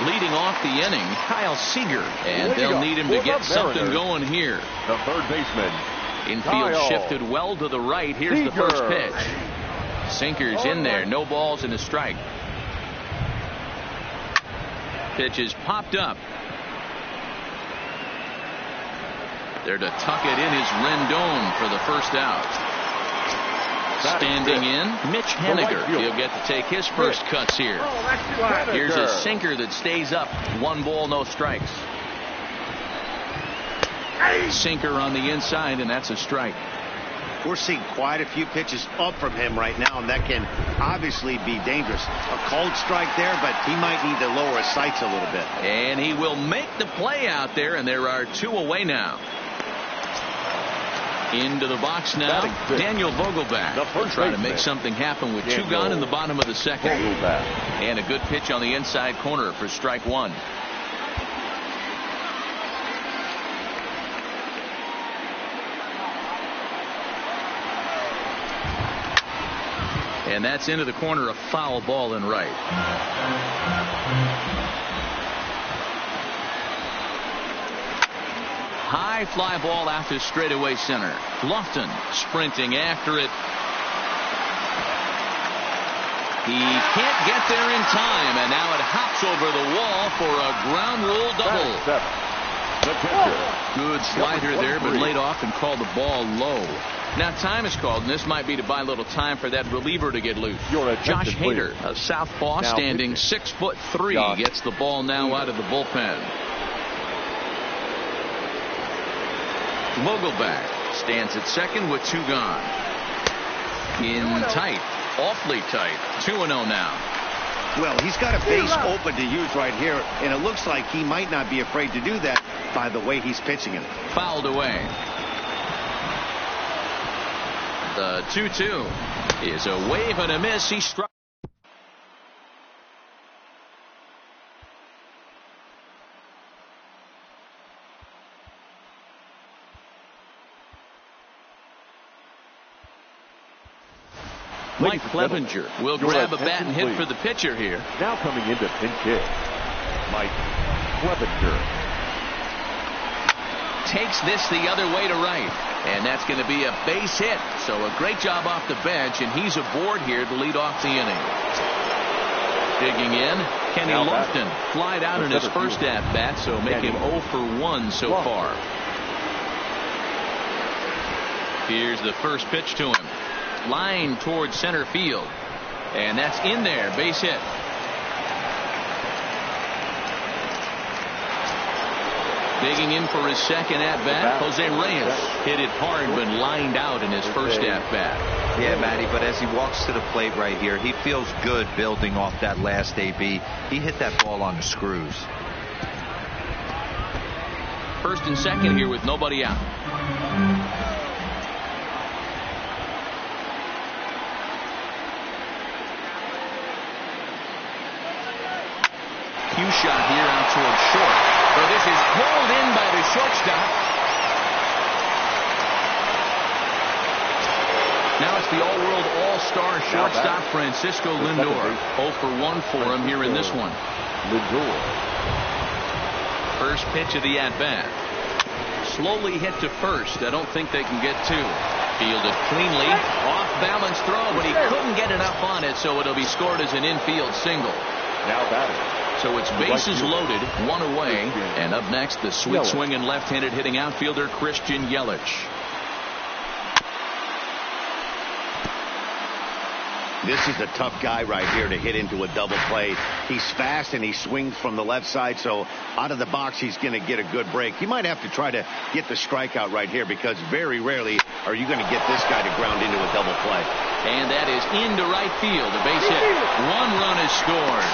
Leading off the inning, Kyle Seager, and they'll need him to get something going here. The third baseman. Infield shifted well to the right. Here's the first pitch. Sinker's in there. No balls and a strike. Pitch is popped up. There to tuck it in is Rendon for the first out. Standing in, Mitch Haniger. He'll get to take his first cuts here. Here's a sinker that stays up. 1 ball, no strikes. Sinker on the inside, and that's a strike. We're seeing quite a few pitches up from him right now, and that can obviously be dangerous. A cold strike there, but he might need to lower his sights a little bit. And he will make the play out there, and there are 2 away now. Into the box now, Daniel Vogelbach. Trying to make something happen with 2 gone in the bottom of the second. And a good pitch on the inside corner for strike 1. And that's into the corner, a foul ball in right. High fly ball out to straightaway center. Lofton sprinting after it. He can't get there in time, and now it hops over the wall for a ground rule double. Good slider there, but laid off and called the ball low. Now time is called, and this might be to buy a little time for that reliever to get loose. Josh Hader, a southpaw, standing 6'3", gets the ball now out of the bullpen. Vogelbach stands at second with 2 gone. In tight, awfully tight. 2-0 now. Well, he's got a base open to use right here, and it looks like he might not be afraid to do that by the way he's pitching it. Fouled away. The 2-2 is a wave and a miss. He struck. Mike Clevenger will grab a bat and hit for the pitcher here. Now coming into pinch hit, Mike Clevenger. Takes this the other way to right. And that's going to be a base hit. So a great job off the bench, and he's aboard here to lead off the inning. Digging in, Kenny Lofton flied out in his first at-bat, so make him 0 for 1 so far. Here's the first pitch to him. Line towards center field, and that's in there. Base hit. Digging in for his second at-bat, Jose Reyes hit it hard but lined out in his first at-bat. Yeah, Matty, but as he walks to the plate right here, he feels good building off that last AB. He hit that ball on the screws. First and second here with nobody out. Cue shot here out towards short. So this is pulled in by the shortstop. the All-World All-Star shortstop Francisco Lindor. 0 for 1 for him here in this one. Lindor. First pitch of the at-bat. Slowly hit to first. I don't think they can get two. Fielded cleanly. Off-balance throw, but he couldn't get enough on it, so it'll be scored as an infield single. Now batting. So it's bases loaded, one away. And up next, the sweet swinging left-handed hitting outfielder Christian Yelich. This is a tough guy right here to hit into a double play. He's fast and he swings from the left side, so out of the box he's going to get a good break. He might have to try to get the strikeout right here because very rarely are you going to get this guy to ground into a double play. And that is into right field. A base hit. One run is scored.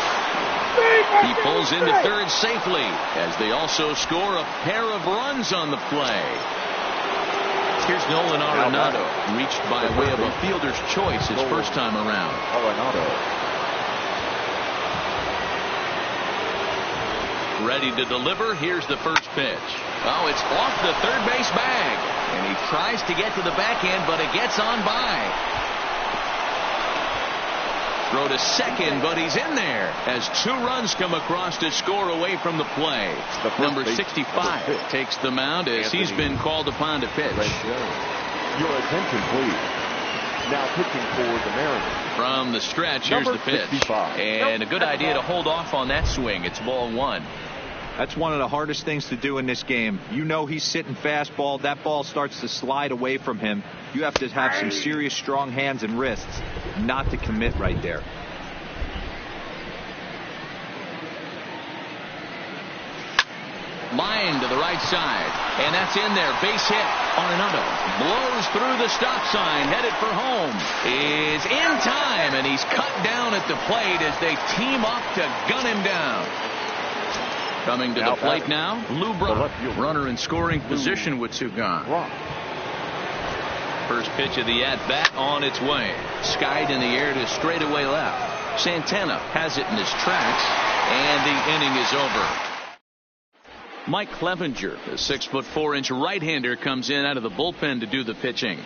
He pulls into third safely as they also score a pair of runs on the play. Here's Nolan Arenado, reached by way of a fielder's choice his first time around. Arenado. Ready to deliver. Here's the first pitch. Oh, it's off the third base bag. And he tries to get to the backhand, but it gets on by. Throw to second, but he's in there as 2 runs come across to score away from the play. Number 65 takes the mound as he's been called upon to pitch. Your attention, please. Now pitching for the Mariners. From the stretch, here's the pitch. 65. And a good idea to hold off on that swing. It's ball 1. That's one of the hardest things to do in this game. You know he's sitting fastball. That ball starts to slide away from him. You have to have some serious strong hands and wrists not to commit right there. Line to the right side. And that's in there. Base hit. Arenado blows through the stop sign. Headed for home. Is in time. And he's cut down at the plate as they team up to gun him down. Coming to the plate now, Lou Brock. Runner in scoring position with 2 gone. First pitch of the at-bat on its way. Skied in the air to straightaway left. Santana has it in his tracks, and the inning is over. Mike Clevenger, the 6'4" right-hander, comes in out of the bullpen to do the pitching.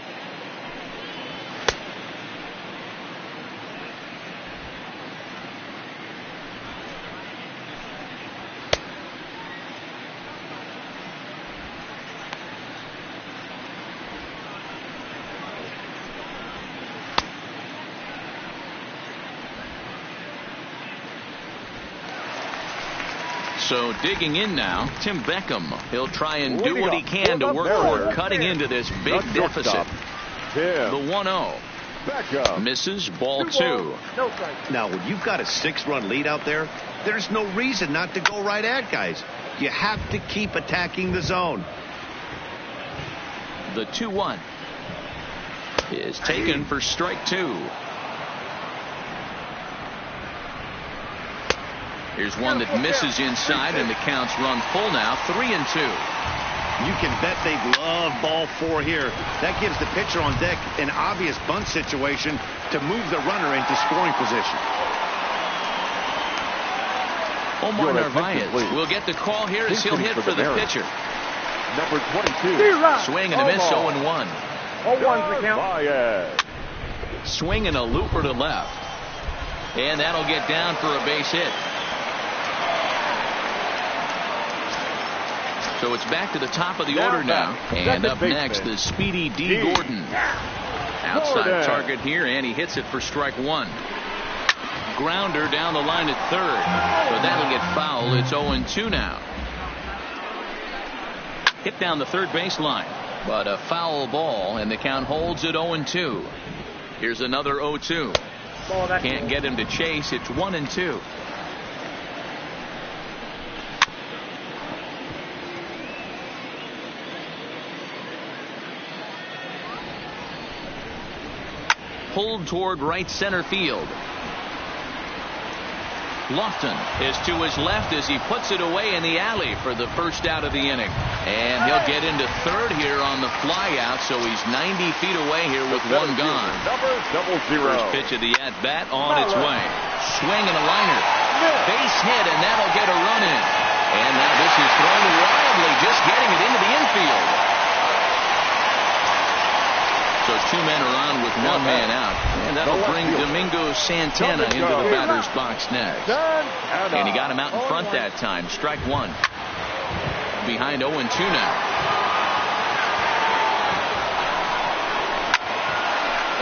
So digging in now, Tim Beckham. He'll try and do what he can to work toward cutting into this big deficit. The 1-0. Beckham misses, ball 2. Now, when you've got a 6-run lead out there, there's no reason not to go right at guys. You have to keep attacking the zone. The 2-1 is taken for strike 2. Here's one that misses inside, and the count's run full now. 3-2. You can bet they love ball 4 here. That gives the pitcher on deck an obvious bunt situation to move the runner into scoring position. Omar Narvaez will get the call here as he'll hit for the pitcher. Number 22. Swing and a miss, 0-1. 0-1's the count. Swing and a looper to left. And that'll get down for a base hit. So it's back to the top of the order now. And up next, the speedy D. Gordon. Outside target here, and he hits it for strike 1. Grounder down the line at third. So that'll get foul. It's 0-2 now. Hit down the third baseline. But a foul ball, and the count holds at 0-2. Here's another 0-2. Can't get him to chase. It's 1-2. Pulled toward right center field. Lofton is to his left as he puts it away in the alley for the first out of the inning. And he'll get into third here on the fly out, so he's 90 feet away here with 1 gone. First pitch of the at-bat on its way. Swing and a liner. Base hit, and that'll get a run in. And now this is thrown wildly, just getting it into the infield. So 2 men are on with 1 one man out. And that'll bring Domingo Santana into the batter's box next. And he got him out in front that time. Strike one. Behind 0-2 now.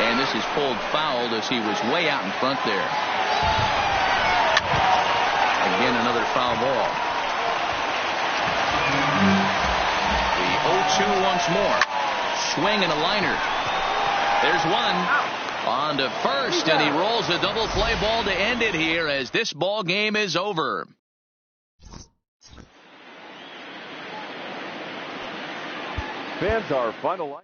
And this is pulled fouled as he was way out in front there. Again, another foul ball. The 0-2 once more. Swing and a liner. There's one. On to first, and he rolls a double play ball to end it here as this ball game is over. Fans are finalizing.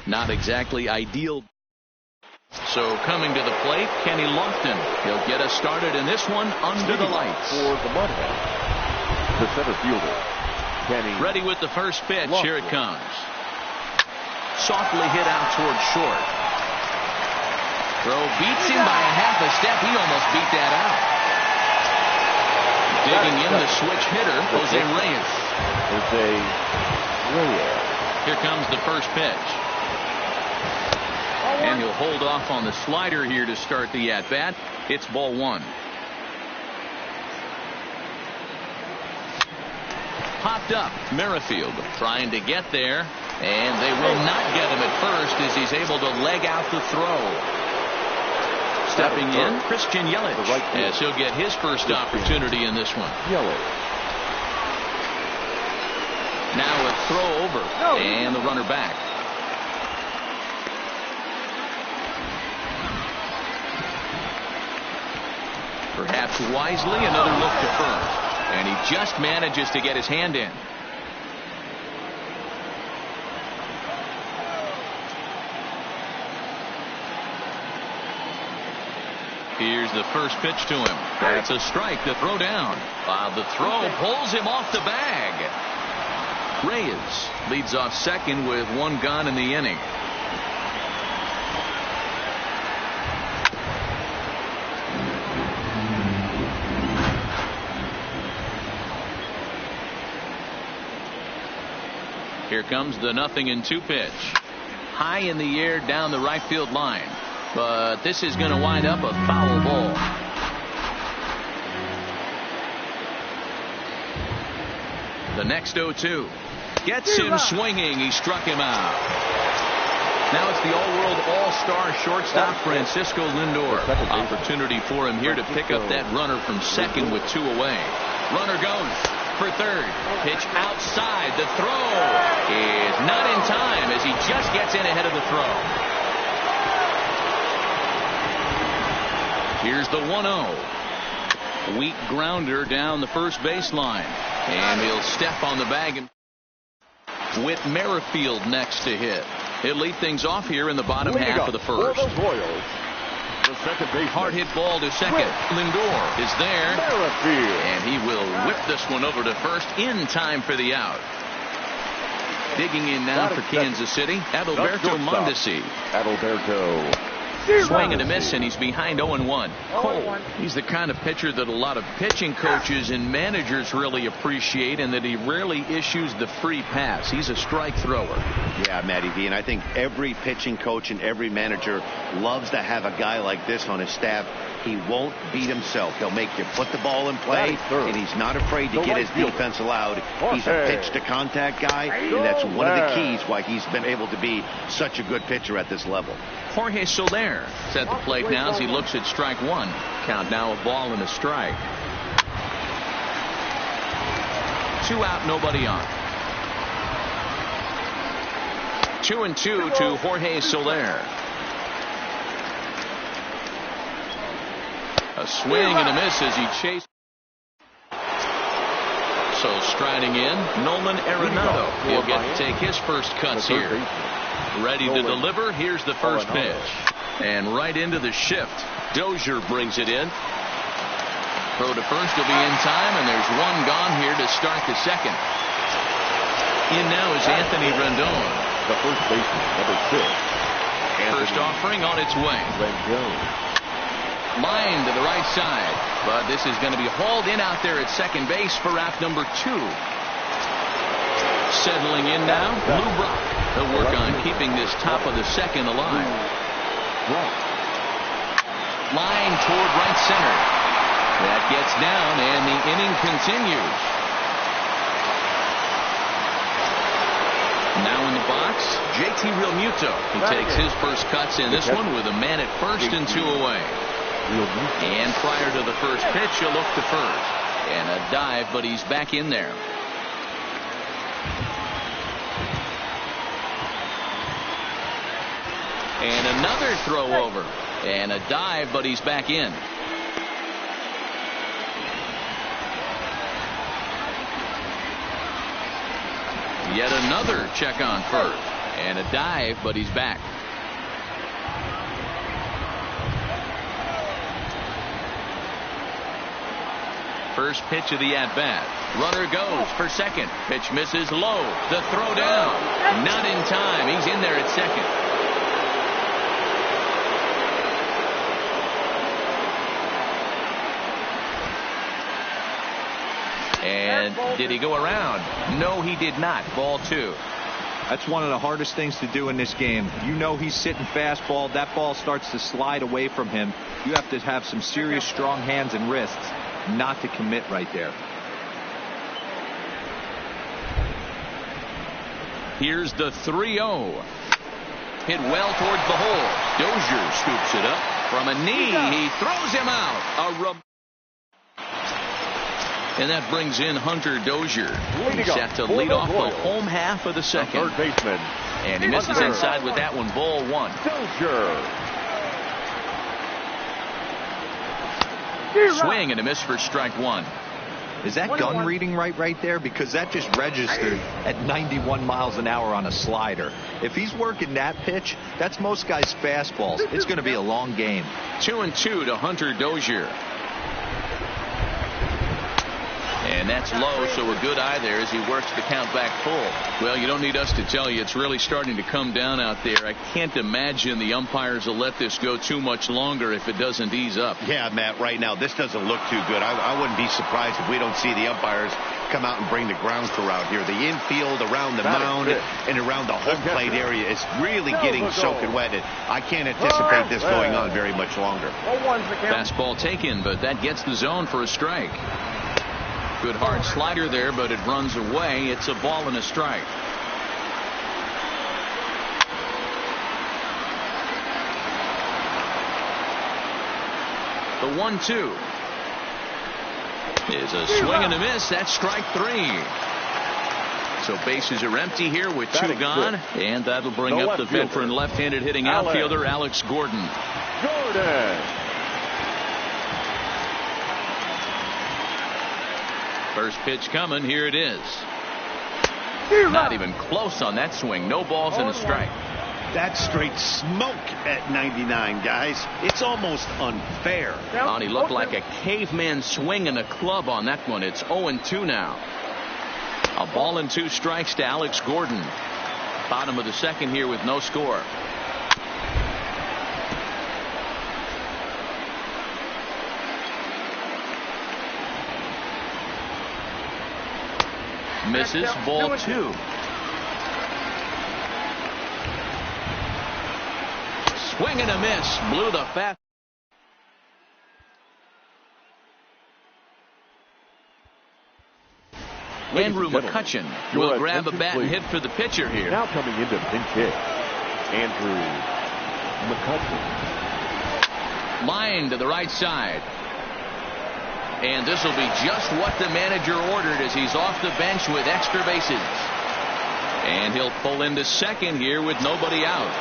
Not exactly ideal. So coming to the plate, Kenny Lofton. He'll get us started in this one under the lights. For the Mudhens, the center fielder, Kenny. Ready with the first pitch. Lofton. Here it comes. Softly hit out towards short. Throw beats him by a half a step. He almost beat that out. Digging in the switch hitter, Jose Reyes. Here comes the first pitch. And he'll hold off on the slider here to start the at-bat. It's ball one. Popped up. Merrifield trying to get there. And they will not get him at first as he's able to leg out the throw. Stepping in, Christian Yelich. As he'll get his first opportunity in this one. Now a throw over. And the runner back. Perhaps wisely, another look to first. And he just manages to get his hand in. Here's the first pitch to him. That's a strike to throw down. The throw pulls him off the bag. Reyes leads off second with one gone in the inning. Here comes the 0-2 pitch. High in the air down the right field line. But this is going to wind up a foul ball. The next 0-2. Gets him swinging. He struck him out. Now it's the all-world all-star shortstop Francisco Lindor. Opportunity for him here to pick up that runner from second with two away. Runner goes for third. Pitch outside. The throw is not in time as he just gets in ahead of the throw. Here's the 1-0. Weak grounder down the first baseline. And he'll step on the bag and with Merrifield next to hit. He'll lead things off here in the bottom half of the first. Hard hit ball to second. Lindor is there. And he will whip this one over to first in time for the out. Digging in now for Kansas City, Adalberto Mondesi. Swing and a miss, and he's behind 0-1. Cole, he's the kind of pitcher that a lot of pitching coaches and managers really appreciate, and that he rarely issues the free pass. He's a strike thrower. Yeah, Matty V, and I think every pitching coach and every manager loves to have a guy like this on his staff. He won't beat himself. He'll make you put the ball in play, and he's not afraid to get his defense allowed. He's a pitch-to-contact guy, and that's one of the keys why he's been able to be such a good pitcher at this level. Jorge Soler is at the plate now as he looks at strike one. Count now a ball and a strike. 2 out, nobody on. 2-2 to Jorge Soler. A swing and a miss as he chased. So striding in, Nolan Arenado. He'll get to take his first cuts here. Ready to deliver. Here's the first pitch. And right into the shift. Dozier brings it in. Throw to first will be in time, and there's one gone here to start the second. In now is Anthony Rendon. The first baseman, number 6. First offering on its way. Line to the right side. But this is going to be hauled in out there at second base for out number 2. Settling in now, Lou Brock. He'll work on keeping this top of the second alive. Line toward right center. That gets down, and the inning continues. Now in the box, JT Realmuto. He takes his first cuts in this one with a man at first and 2 away. And prior to the first pitch, he'll look to first. And a dive, but he's back in there. And another throw over. And a dive, but he's back in. Yet another check on first. And a dive, but he's back. First pitch of the at-bat. Runner goes for second. Pitch misses low. The throw down. Not in time. He's in there at second. And did he go around? No, he did not. Ball 2. That's one of the hardest things to do in this game. You know he's sitting fastball. That ball starts to slide away from him. You have to have some serious strong hands and wrists not to commit right there. Here's the 3-0. Hit well towards the hole. Dozier scoops it up from a knee. He throws him out. And that brings in Hunter Dozier. He's set to lead off the home half of the second. Third baseman. And he misses inside with that one. Ball 1. Dozier. Swing and a miss for strike 1. Is that gun reading right there? Because that just registered at 91 miles an hour on a slider. If he's working that pitch, that's most guys' fastballs. It's going to be a long game. 2-2 to Hunter Dozier. And that's low, so a good eye there as he works the count back full. Well, you don't need us to tell you it's really starting to come down out there. I can't imagine the umpires will let this go too much longer if it doesn't ease up. Yeah, Matt, right now this doesn't look too good. I wouldn't be surprised if we don't see the umpires come out and bring the ground crew out here. The infield, around the mound, and around the home plate area is really getting soaking wet. I can't anticipate this going on very much longer. Fastball taken, but that gets the zone for a strike. Good hard slider there, but it runs away. It's a ball and a strike. The 1-2 is a swing and a miss. That's strike 3. So bases are empty here with 2 gone, and that'll bring up the veteran left-handed hitting outfielder Alex Gordon. First pitch coming. Here it is. Not even close on that swing. No balls and a strike. That's straight smoke at 99, guys. It's almost unfair. He looked like a caveman swinging a club on that one. It's 0-2 now. A ball and 2 strikes to Alex Gordon. Bottom of the second here with no score. Misses. Ball 2. Swing and a miss. Blew the fast. Andrew McCutchen will grab a bat and hit for the pitcher here. Now coming into pinch hit, Andrew McCutchen. Line to the right side. And this will be just what the manager ordered as he's off the bench with extra bases. And he'll pull into second here with nobody out.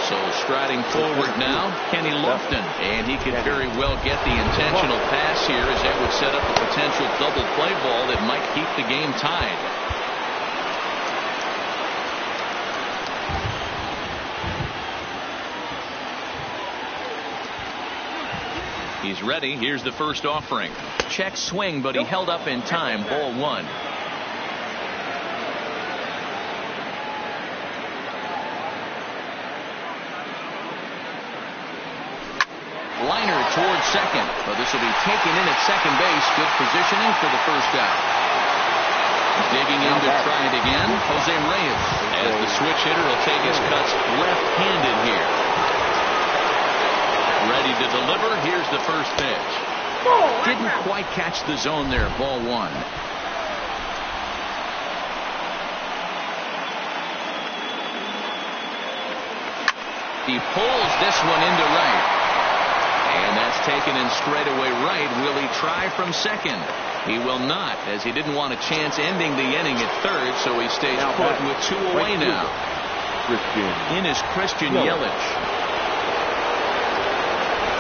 So striding forward now, Kenny Lofton. And he could very well get the intentional pass here as that would set up a potential double play ball that might keep the game tied. He's ready. Here's the first offering. Check swing, but he held up in time. Ball 1. Liner towards second, but this will be taken in at second base. Good positioning for the first out. Digging in to try it again, Jose Reyes, as the switch hitter will take his cuts left-handed here. Ready to deliver. Here's the first pitch. Didn't quite catch the zone there. Ball 1. He pulls this one into right. And that's taken in straight away right. Will he try from second? He will not, as he didn't want a chance ending the inning at third, so he stays put with 2 away now. In is Christian Yelich.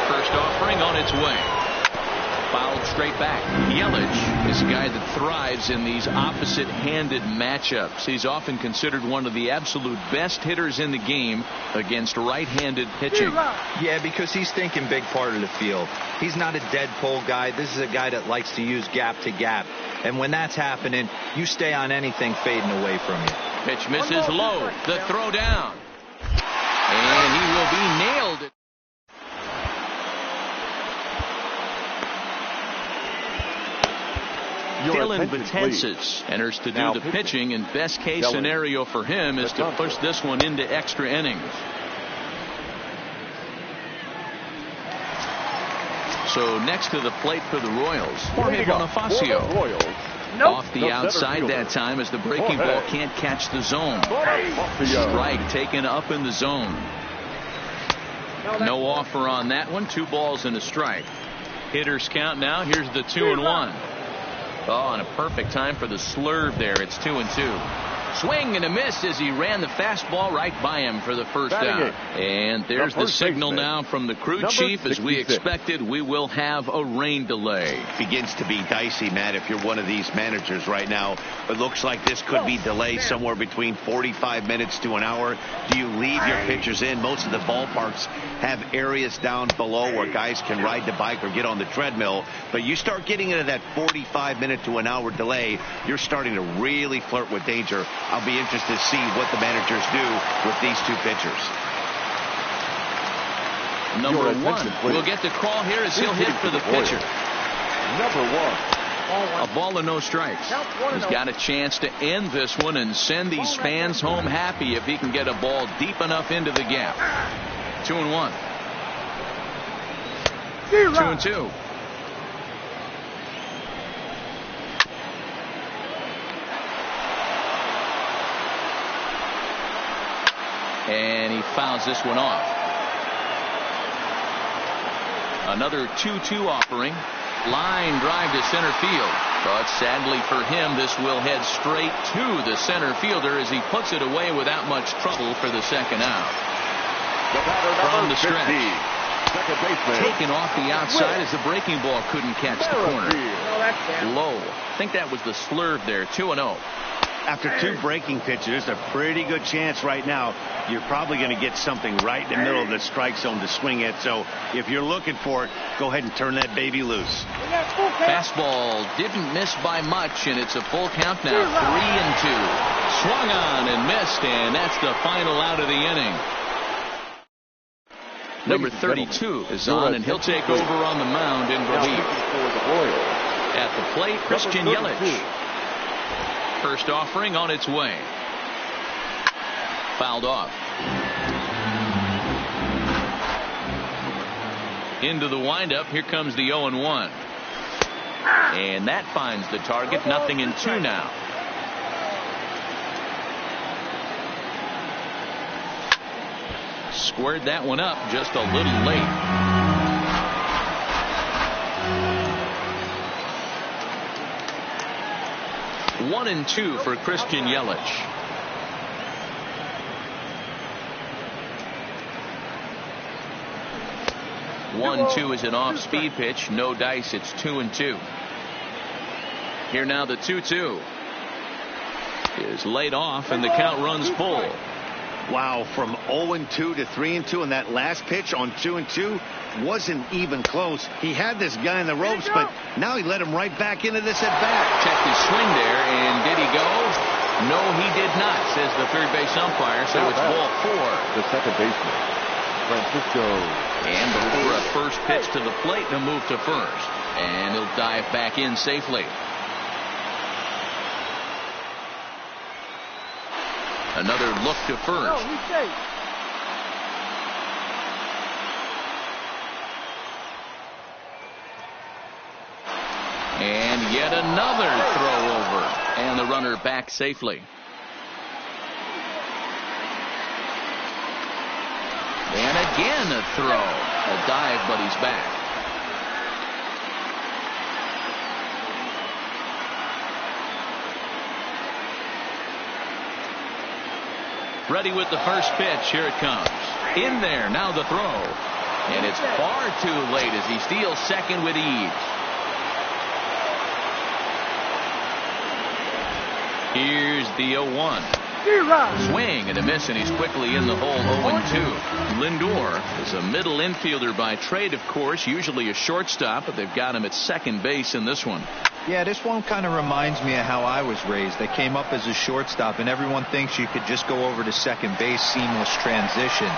First offering on its way. fouled straight back. Yelich is a guy that thrives in these opposite-handed matchups. He's often considered one of the absolute best hitters in the game against right-handed pitching. Yeah, because he's thinking big part of the field. He's not a dead pull guy. This is a guy that likes to use gap to gap. And when that's happening, you stay on anything fading away from you. Pitch misses low. The throw down. And he will be nailed. Dylan Betances enters to do the pitching, and best case scenario for him is to push this one into extra innings. So next to the plate for the Royals, Jorge Bonifacio. Off the outside that time as the breaking ball can't catch the zone. Strike taken up in the zone. No offer on that one. 2 balls and a strike. Hitters count now. Here's the 2-1. Oh, and a perfect time for the slurve there. It's 2-2. Swing and a miss as he ran the fastball right by him for the first out. And there's the signal now from the crew chief. As we expected, we will have a rain delay. Begins to be dicey, Matt, if you're one of these managers right now. It looks like this could be delayed somewhere between 45 minutes to an hour. Do you leave your pitchers in? Most of the ballparks have areas down below where guys can ride the bike or get on the treadmill. But you start getting into that 45-minute to an hour delay, you're starting to really flirt with danger. I'll be interested to see what the managers do with these 2 pitchers. Number 1 will get the call here as he'll hit for the pitcher. Number 1. A ball and no strikes. He's got a chance to end this one and send these fans home happy if he can get a ball deep enough into the gap. 2-1. 2-2. And he fouls this one off. Another 2-2 offering. Line drive to center field. But sadly for him, this will head straight to the center fielder as he puts it away without much trouble for the second out. From the stretch. Taken off the outside as the breaking ball couldn't catch the corner. Low. I think that was the slurve there. 2-0. After 2 breaking pitches, a pretty good chance right now. You're probably going to get something right in the middle of the strike zone to swing at. So if you're looking for it, go ahead and turn that baby loose. Fastball didn't miss by much, and it's a full count now. 3-2. Swung on and missed, and that's the final out of the inning. Number 32 is on, and he'll take over on the mound in relief. At the plate, Christian Yelich. First offering on its way. Fouled off. Into the windup. Here comes the 0-1. And that finds the target. 0-2 now. Squared that one up just a little late. 1-2 for Christian Yelich. One-two is an off-speed pitch. No dice. It's 2-2. Here now the 2-2 is laid off, and the count runs full. Wow, from 0-2 to 3-2, and that last pitch on 2-2 wasn't even close. He had this guy in the ropes, but now he let him right back into this at bat. Checked his swing there, and did he go? No, he did not, says the third base umpire. So it's ball 4. The second baseman, Francisco. And before a first pitch to the plate, he'll move to first, and he'll dive back in safely. Another look to first. And yet another throw over. And the runner back safely. And again a throw. A dive, but he's back. Ready with the first pitch. Here it comes. In there. Now the throw. And it's far too late as he steals second with ease. Here's the 0-1. Swing and a miss, and he's quickly in the hole. 0-2. Lindor is a middle infielder by trade, of course, usually a shortstop, but they've got him at second base in this one. Yeah, this one kind of reminds me of how I was raised. I came up as a shortstop, and everyone thinks you could just go over to second base, seamless transition.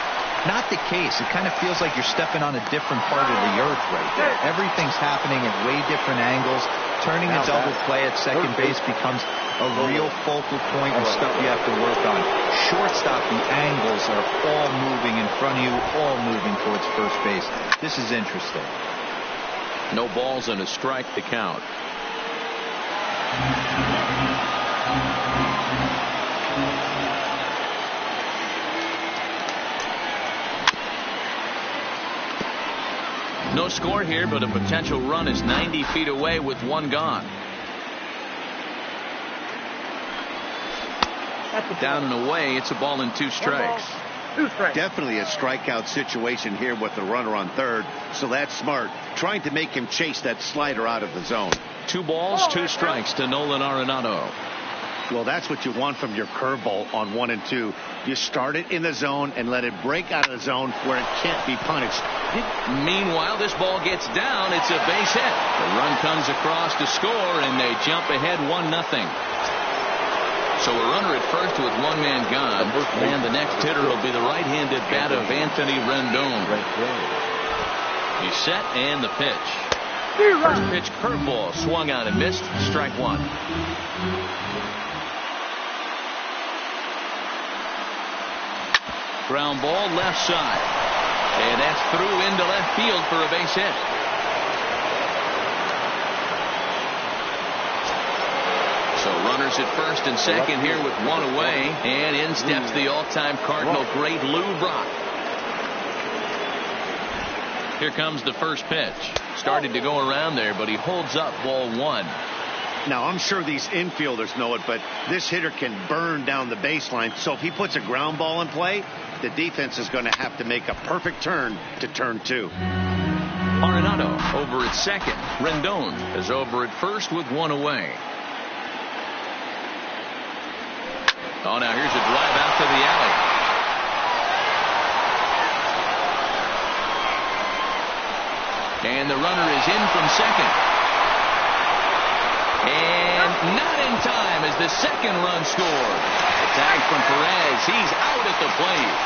Not the case. It kind of feels like you're stepping on a different part of the earth right there. Everything's happening at way different angles. Turning a double play at second base becomes a real focal point and stuff you have to work on. Shortstop, the angles are all moving in front of you, all moving towards first base. This is interesting. No balls and a strike to count. No score here, but a potential run is 90 feet away with one gone. Down and away, it's a ball and 2 strikes. Definitely a strikeout situation here with the runner on third, so that's smart. Trying to make him chase that slider out of the zone. 2 balls, 2 strikes to Nolan Arenado. Well, that's what you want from your curveball on 1 and 2. You start it in the zone and let it break out of the zone where it can't be punished. Meanwhile, this ball gets down. It's a base hit. The run comes across to score, and they jump ahead 1-0. So a runner at first with one man gone, and the next hitter will be the right-handed bat of Anthony Rendon. He's set, and the pitch. First pitch curveball swung on and missed. Strike 1. Ground ball left side, and that's through into left field for a base hit. So runners at first and second here with one away, and in steps the all-time Cardinal great Lou Brock. Here comes the first pitch. Started to go around there, but he holds up ball 1. Now, I'm sure these infielders know it, but this hitter can burn down the baseline. So if he puts a ground ball in play, the defense is going to have to make a perfect turn to turn 2. Arenado over at second. Rendon is over at first with one away. Oh, now here's a drive out to the alley. And the runner is in from second. And not in time as the second run scored. A tag from Perez. He's out at the plate.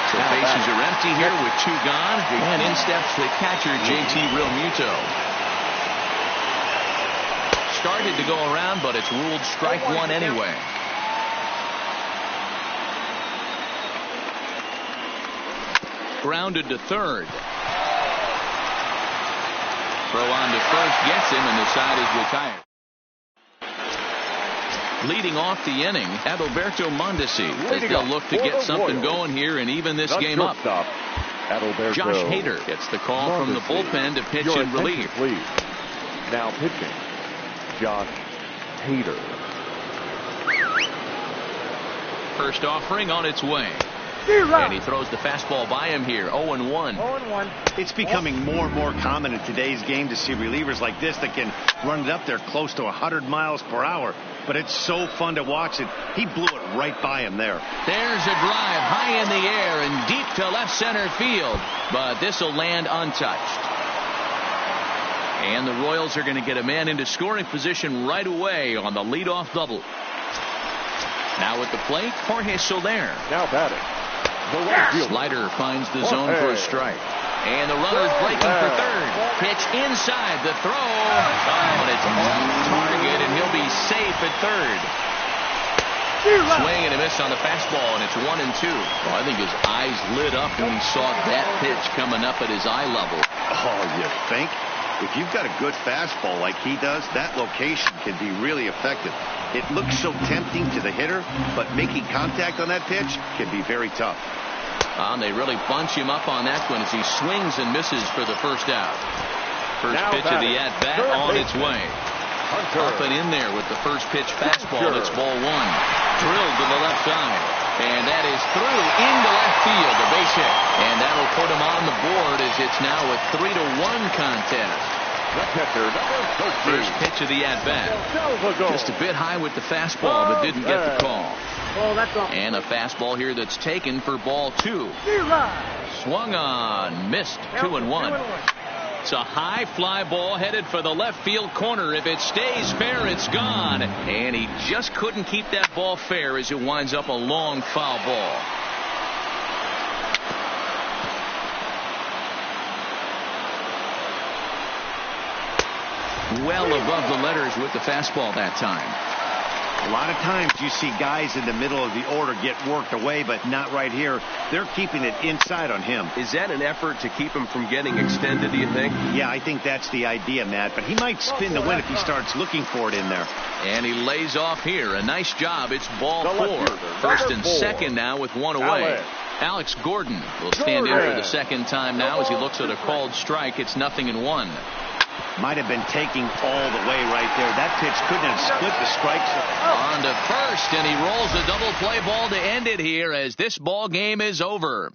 So bases are empty here with 2 gone. And in steps the catcher, JT Realmuto. Started to go around, but it's ruled strike 1 anyway. Grounded to third. Throw on to first gets him, and the side is retired. Leading off the inning, Adalberto Mondesi, as they'll look to get something going here and even this game up. Josh Hader gets the call from the bullpen to pitch in relief. Please. Now pitching, Josh Hader. First offering on its way. And he throws the fastball by him here. 0-1. It's becoming more and more common in today's game to see relievers like this that can run it up there close to 100 miles per hour. But it's so fun to watch it. He blew it right by him there. There's a drive high in the air and deep to left center field. But this will land untouched. And the Royals are going to get a man into scoring position right away on the leadoff double. Now at the plate, Jorge Soler. Now batting. Slider finds the zone for a strike. And the runner's breaking for third. Pitch inside the throw. Oh, and it's on target, and he'll be safe at third. Swing and a miss on the fastball, and it's 1-2. Well, I think his eyes lit up when he saw that pitch coming up at his eye level. Oh, you think? If you've got a good fastball like he does, that location can be really effective. It looks so tempting to the hitter, but making contact on that pitch can be very tough. They really bunch him up on that one as he swings and misses for the first out. First pitch of the at-bat on its way. Up and in there with the first pitch fastball. It's ball 1. Drilled to the left side. And that is through into left field, a base hit. And that'll put him on the board as it's now a 3-1 contest. The pitcher, number 13. First pitch of the at-bat. Just a bit high with the fastball, but didn't get the call. And a fastball here that's taken for ball 2. Swung on, missed, 2-1. It's a high fly ball headed for the left field corner. If it stays fair, it's gone. And he just couldn't keep that ball fair as it winds up a long foul ball. Well above the letters with the fastball that time. A lot of times you see guys in the middle of the order get worked away, but not right here. They're keeping it inside on him. Is that an effort to keep him from getting extended, do you think? Yeah, I think that's the idea, Matt. But he might spin the win if he starts looking for it in there. And he lays off here. A nice job. It's ball 4. First and second now with one away. Alex Gordon will stand in for the second time now as he looks at a called strike. It's 0-1. Might have been taking all the way right there. That pitch couldn't have split the strikes. On to first, and he rolls a double play ball to end it here as this ball game is over.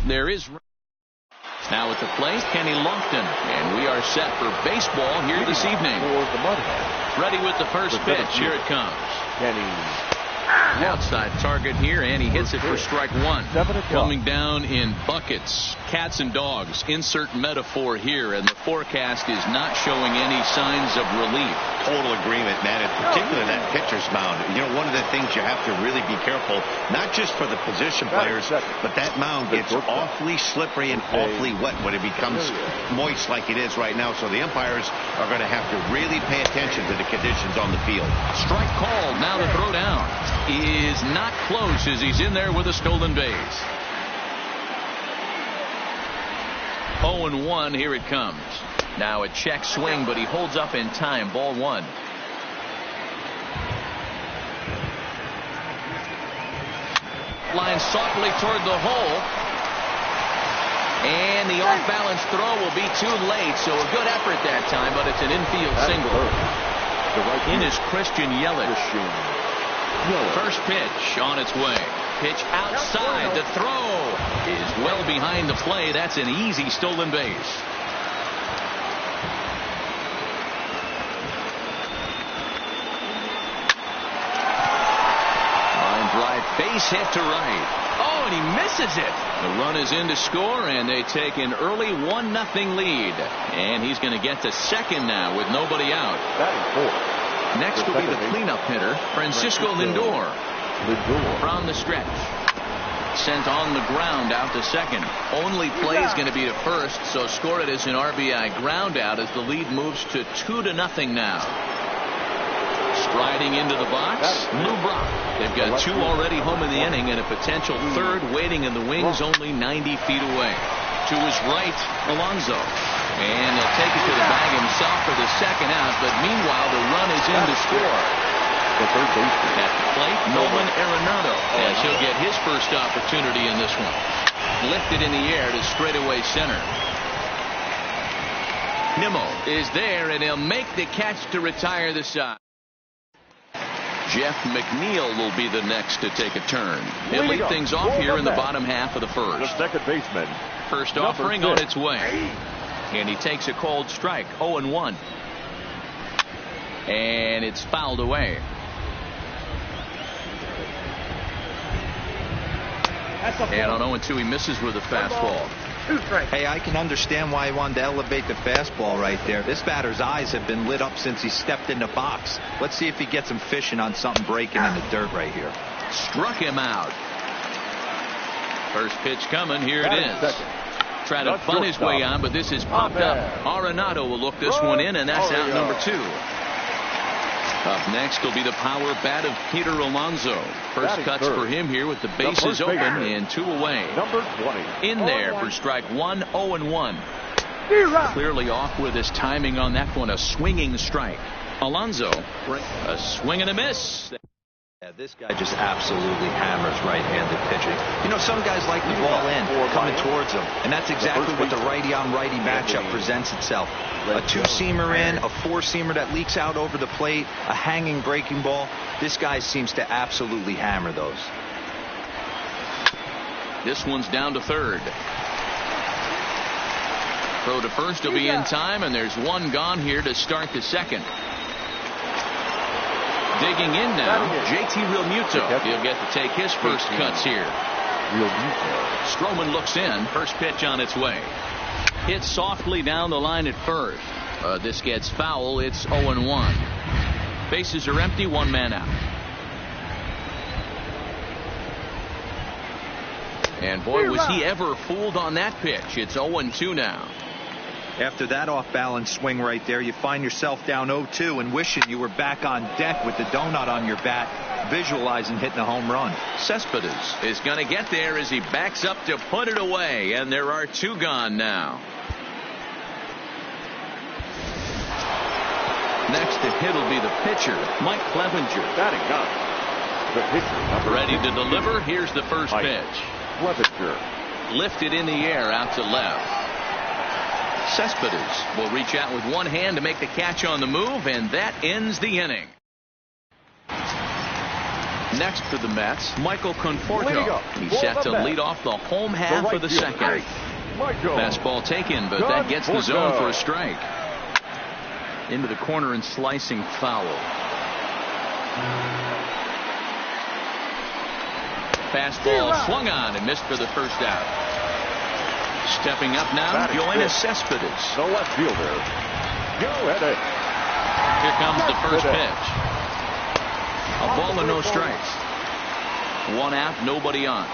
There is now at the plate, Kenny Lofton. And we are set for baseball here this evening. Ready with the first pitch. Here it comes. Outside target here, and he hits it for strike one. Coming down in buckets, cats and dogs. Insert metaphor here, and the forecast is not showing any signs of relief. Total agreement, man. In particular, that pitcher's mound. You know, one of the things you have to really be careful, not just for the position players, but that mound gets awfully slippery and awfully wet when it becomes moist like it is right now. So the umpires are going to have to really pay attention to the conditions on the field. Strike called. Now the throw down is not close as he's in there with a stolen base. 0-1. Here it comes. Now a check swing, but he holds up in time. Ball one. Line softly toward the hole. And the off-balance throw will be too late, so a good effort that time, but it's an infield single. In is Christian Yelich. First pitch on its way. Pitch outside. The throw is well behind the play. That's an easy stolen base. Line drive, base hit to right. Oh, and he misses it. The run is in to score, and they take an early 1-0 lead. And he's going to get to second now with nobody out. Next will be the cleanup hitter, Francisco Lindor. From the stretch. Sent on the ground out to second. Only play is going to be to first, so score it as an RBI ground out as the lead moves to 2-0 now. Striding into the box, Lou Brock. They've got two already home in the inning and a potential third waiting in the wings only 90 feet away. To his right, Alonso. And he'll take it to the bag himself for the second out, but meanwhile the run is in to score. At the plate, Nolan Arenado, as he'll get his first opportunity in this one. Lifted in the air to straightaway center. Nimmo is there, and he'll make the catch to retire the side. Jeff McNeil will be the next to take a turn. He'll lead things off here in the bottom half of the first. The second baseman. First offering on its way. And he takes a called strike. 0-1. And it's fouled away. And on 0-2, he misses with a fastball. Hey, I can understand why he wanted to elevate the fastball right there. This batter's eyes have been lit up since he stepped in the box. Let's see if he gets him fishing on something breaking in the dirt right here. Struck him out. First pitch coming. Here it is. Trying to bunt his way on, but this is popped up. Arenado will look this one in, and that's out number 2. Up next will be the power bat of Peter Alonso. First cuts for him here with the bases open and 2 away. Number 20. In there for strike 1, 0-1. Clearly off with his timing on that one. A swinging strike. Alonso, a swing and a miss. Yeah, this guy just absolutely hammers right-handed pitching. You know, some guys like the ball in, coming towards them, and that's exactly what the righty-on-righty matchup presents itself. A two-seamer in, a four-seamer that leaks out over the plate, a hanging breaking ball. This guy seems to absolutely hammer those. This one's down to third. Throw to first will be in time, and there's one gone here to start the second. Digging in now, JT Realmuto. He'll get to take his first cuts here. Stroman looks in. First pitch on its way. Hit softly down the line at first. This gets foul. It's 0-1. Bases are empty. One man out. And boy, was he ever fooled on that pitch. It's 0-2 now. After that off-balance swing right there, you find yourself down 0-2 and wishing you were back on deck with the donut on your bat, visualizing hitting a home run. Cespedes is going to get there as he backs up to put it away, and there are 2 gone now. Next to hit will be the pitcher, Mike Clevenger. Batting up. The pitcher. Ready to deliver. Here's the first pitch. Clevenger. Lifted in the air out to left. Cespedes will reach out with one hand to make the catch on the move, and that ends the inning. Next for the Mets, Michael Conforto. He's for set the to Mets. lead off the home half right of the fielder, second. Michael Fastball taken, but that gets the zone Conforto. for a strike. Into the corner and slicing foul. Fastball swung on and missed for the first out. Stepping up now, Batting Yoenis fifth. Cespedes. The left fielder. Go ahead. Here comes the first Cespedes. pitch. A ball and no strikes. One out, nobody on.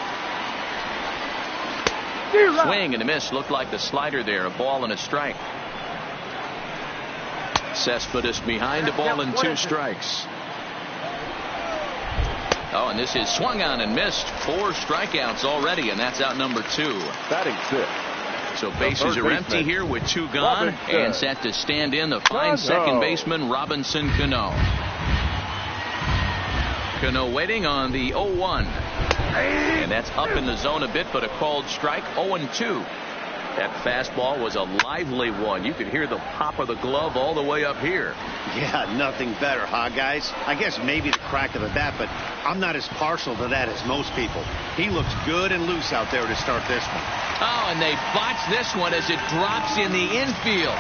Swing and a miss. Looked like the slider there. A ball and a strike. Cespedes behind, a ball and 2 strikes. Oh, and this is swung on and missed. 4 strikeouts already, and that's out number 2. Batting sixth. So bases are empty here with 2 gone, and set to stand in the fine second baseman Robinson Cano. Cano waiting on the 0-1. And that's up in the zone a bit, but a called strike. 0-2. That fastball was a lively one. You could hear the pop of the glove all the way up here. Yeah, nothing better, huh, guys? I guess maybe the crack of the bat, but I'm not as partial to that as most people. He looks good and loose out there to start this one. Oh, and they botch this one as it drops in the infield.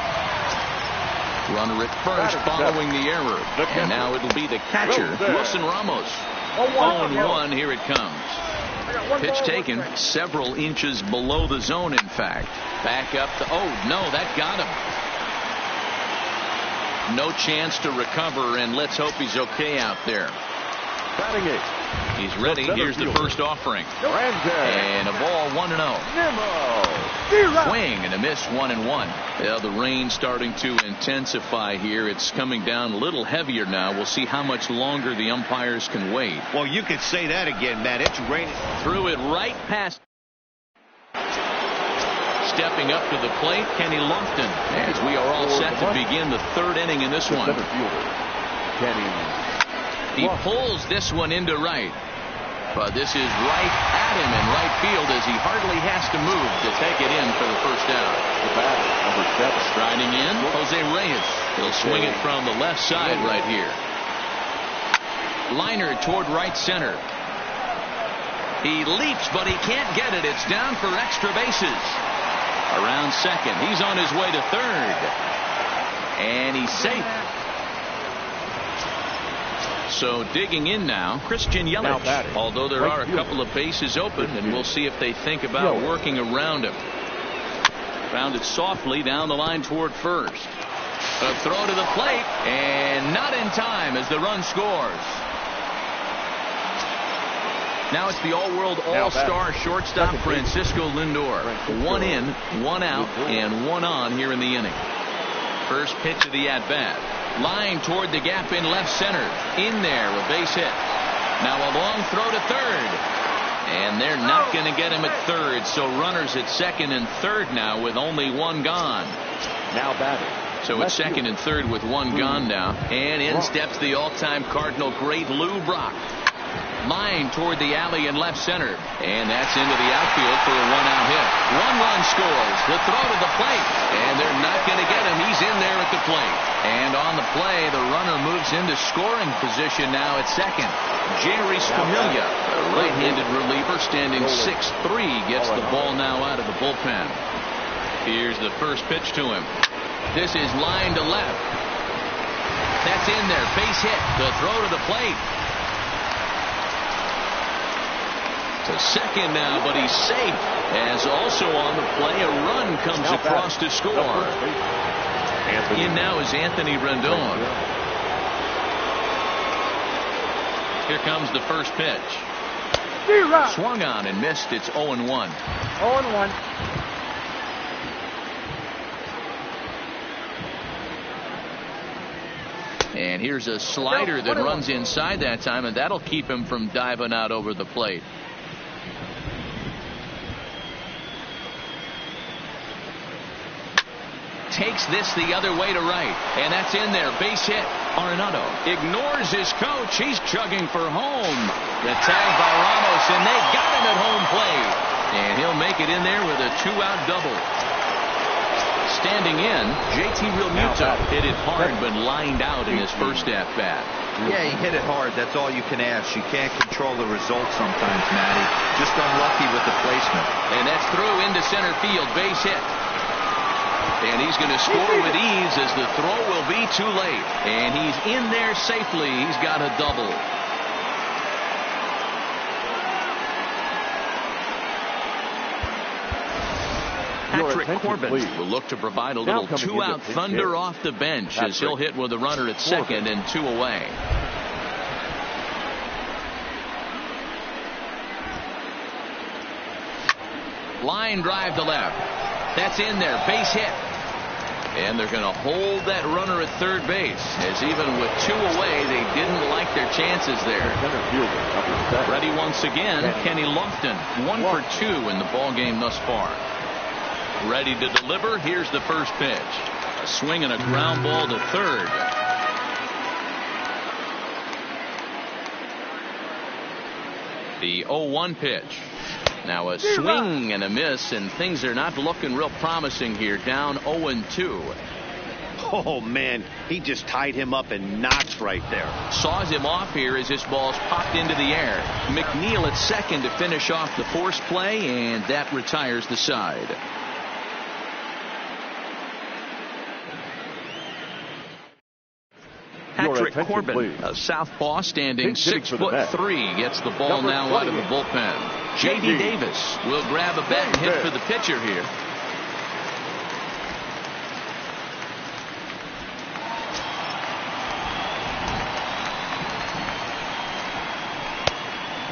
Runner at first following the error. And now it'll be the catcher, Wilson Ramos. 0-1, here it comes. Pitch taken several inches below the zone, in fact. Back up to, oh, no, that got him. No chance to recover, and let's hope he's okay out there. Batting eighth. He's ready. Here's the first offering. And a ball 1-0. Swing and a miss 1-1. Yeah, the rain starting to intensify here. It's coming down a little heavier now. We'll see how much longer the umpires can wait. Well, you could say that again, Matt. It's raining. Threw it right past. Stepping up to the plate, Kenny Lofton, as we are all set to begin the 3rd inning in this one. Center fielder. Kenny. He pulls this one into right. But this is right at him in right field as he hardly has to move to take it in for the first out. The batter, number 7. Striding in, Jose Reyes. He'll swing it from the left side right here. Liner toward right center. He leaps, but he can't get it. It's down for extra bases. Around second. He's on his way to third. And he's safe. So digging in now, Christian Yelich. Although there are a couple of bases open, and we'll see if they think about working around him. Found it softly down the line toward first. A throw to the plate, and not in time as the run scores. Now it's the all-world all-star shortstop Francisco Lindor. 1 in, 1 out, and 1 on here in the inning. First pitch of the at-bat. Line toward the gap in left center. In there, a base hit. Now a long throw to third. And they're not going to get him at third, so runners at second and third now with only 1 gone. Now batting. So it's second and third with 1 gone now. And in steps the all-time Cardinal great Lou Brock. Line toward the alley in left center. And that's into the outfield for a 1-out hit. 1 run scores. The throw to the plate. And they're not going to get him. He's in there at the plate. And on the play, the runner moves into scoring position now at second. Jerry Scammiglia, a right-handed reliever standing 6'3", gets the ball now out of the bullpen. Here's the first pitch to him. This is line to left. That's in there. Base hit. The throw to the plate. To second now, but he's safe. As also on the play, a run comes across to score. In now is Anthony Rendon. Here comes the first pitch. Swung on and missed. It's 0-1. 0-1. And here's a slider that runs inside that time, and that'll keep him from diving out over the plate. Takes this the other way to right, and that's in there. Base hit. Arenado ignores his coach. He's chugging for home. The tag by Ramos, and they got him at home plate. And he'll make it in there with a 2-out double. Standing in, JT Realmuto hit it hard but lined out in his first at-bat. Yeah, he hit it hard. That's all you can ask. You can't control the result sometimes, Matty. Just unlucky with the placement. And that's through into center field. Base hit. And he's going to score with ease as the throw will be too late. And he's in there safely. He's got a double. Patrick Corbin will look to provide a little two-out thunder off the bench as he'll hit with a runner at second and 2 away. Line drive to left. That's in there. Base hit. And they're going to hold that runner at third base, as even with 2 away, they didn't like their chances there. Ready once again, Kenny Lofton. 1 for 2 in the ball game thus far. Ready to deliver. Here's the first pitch. A swing and a ground ball to third. The 0-1 pitch. Now a swing and a miss, and things are not looking real promising here. Down 0-2. Oh, man, he just tied him up in knots right there. Saws him off here as this ball's popped into the air. McNeil at second to finish off the force play, and that retires the side. Patrick Corbin, a southpaw standing 6'3", gets the ball now out of the bullpen. J.D. Davis will grab a bat and hit for the pitcher here.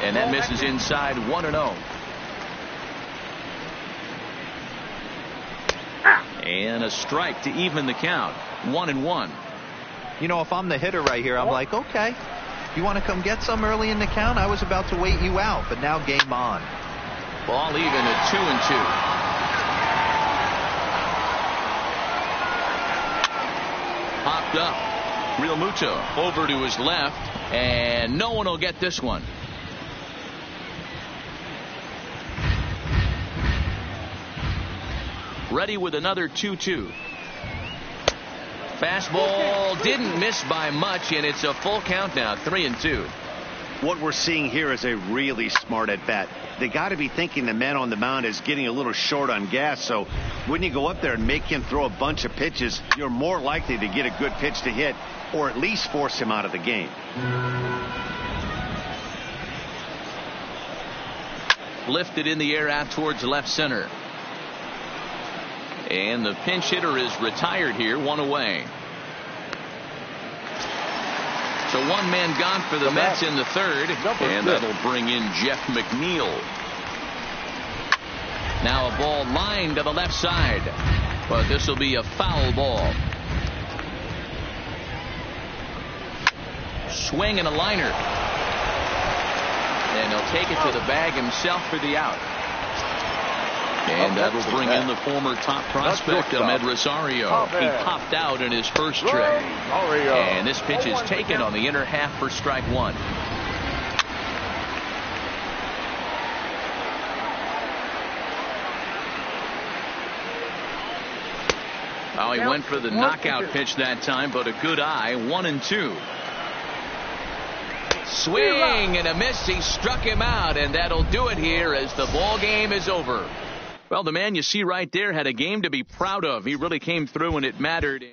And that misses inside 1-0. And a strike to even the count. 1-1. You know, if I'm the hitter right here, I'm like, okay, you want to come get some early in the count? I was about to wait you out, but now game on. Ball even at 2-2. Popped up. Real Muto over to his left, and no one will get this one. Ready with another 2-2. Fastball didn't miss by much, and it's a full count now, 3-2. What we're seeing here is a really smart at bat. They got to be thinking the man on the mound is getting a little short on gas, so when you go up there and make him throw a bunch of pitches, you're more likely to get a good pitch to hit, or at least force him out of the game. Lifted in the air out towards left center. And the pinch hitter is retired here, 1 away. So 1 man gone for the Mets in the third. And that'll bring in Jeff McNeil. Now a ball lined to the left side. But this will be a foul ball. Swing and a liner. And he'll take it to the bag himself for the out. And that'll bring in the former top prospect, Ahmed Rosario. He popped out in his first trip. And this pitch is taken on the inner half for strike 1. Oh, he went for the knockout pitch that time, but a good eye. 1-2. Swing and a miss. He struck him out, and that'll do it here as the ball game is over. Well, the man you see right there had a game to be proud of. He really came through when it mattered.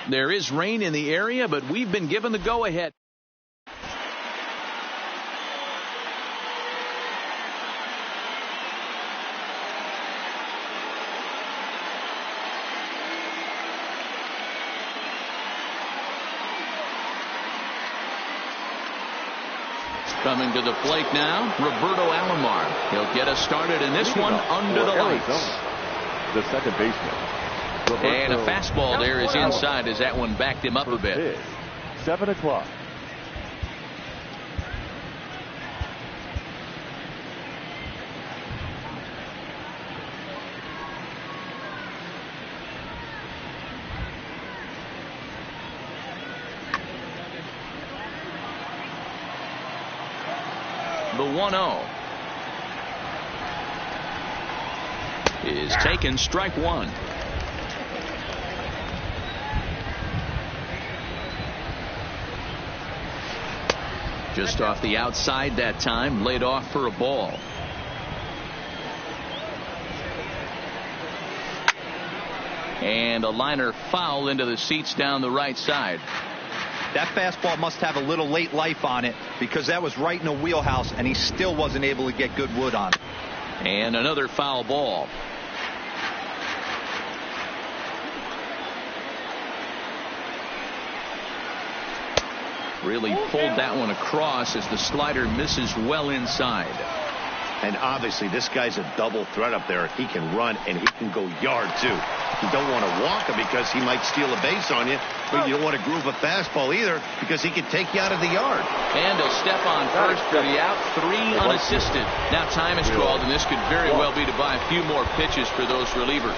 There is rain in the area, but we've been given the go-ahead. Coming to the plate now, Roberto Alomar. He'll get us started in this one under the lights. The second baseman. Roberto And a fastball there is inside as that one backed him up a bit. 7 o'clock. The 1-0 is taken, strike one. Just off the outside that time, laid off for a ball. And a liner foul into the seats down the right side. That fastball must have a little late life on it, because that was right in the wheelhouse and he still wasn't able to get good wood on it. And another foul ball. Really pulled that one across as the slider misses well inside. And obviously this guy's a double threat up there. He can run and he can go yard too. You don't want to walk him because he might steal a base on you, but you don't want to groove a fastball either because he can take you out of the yard. And he'll step on first for the out, 3 unassisted. Now time is called, and this could very well be to buy a few more pitches for those relievers.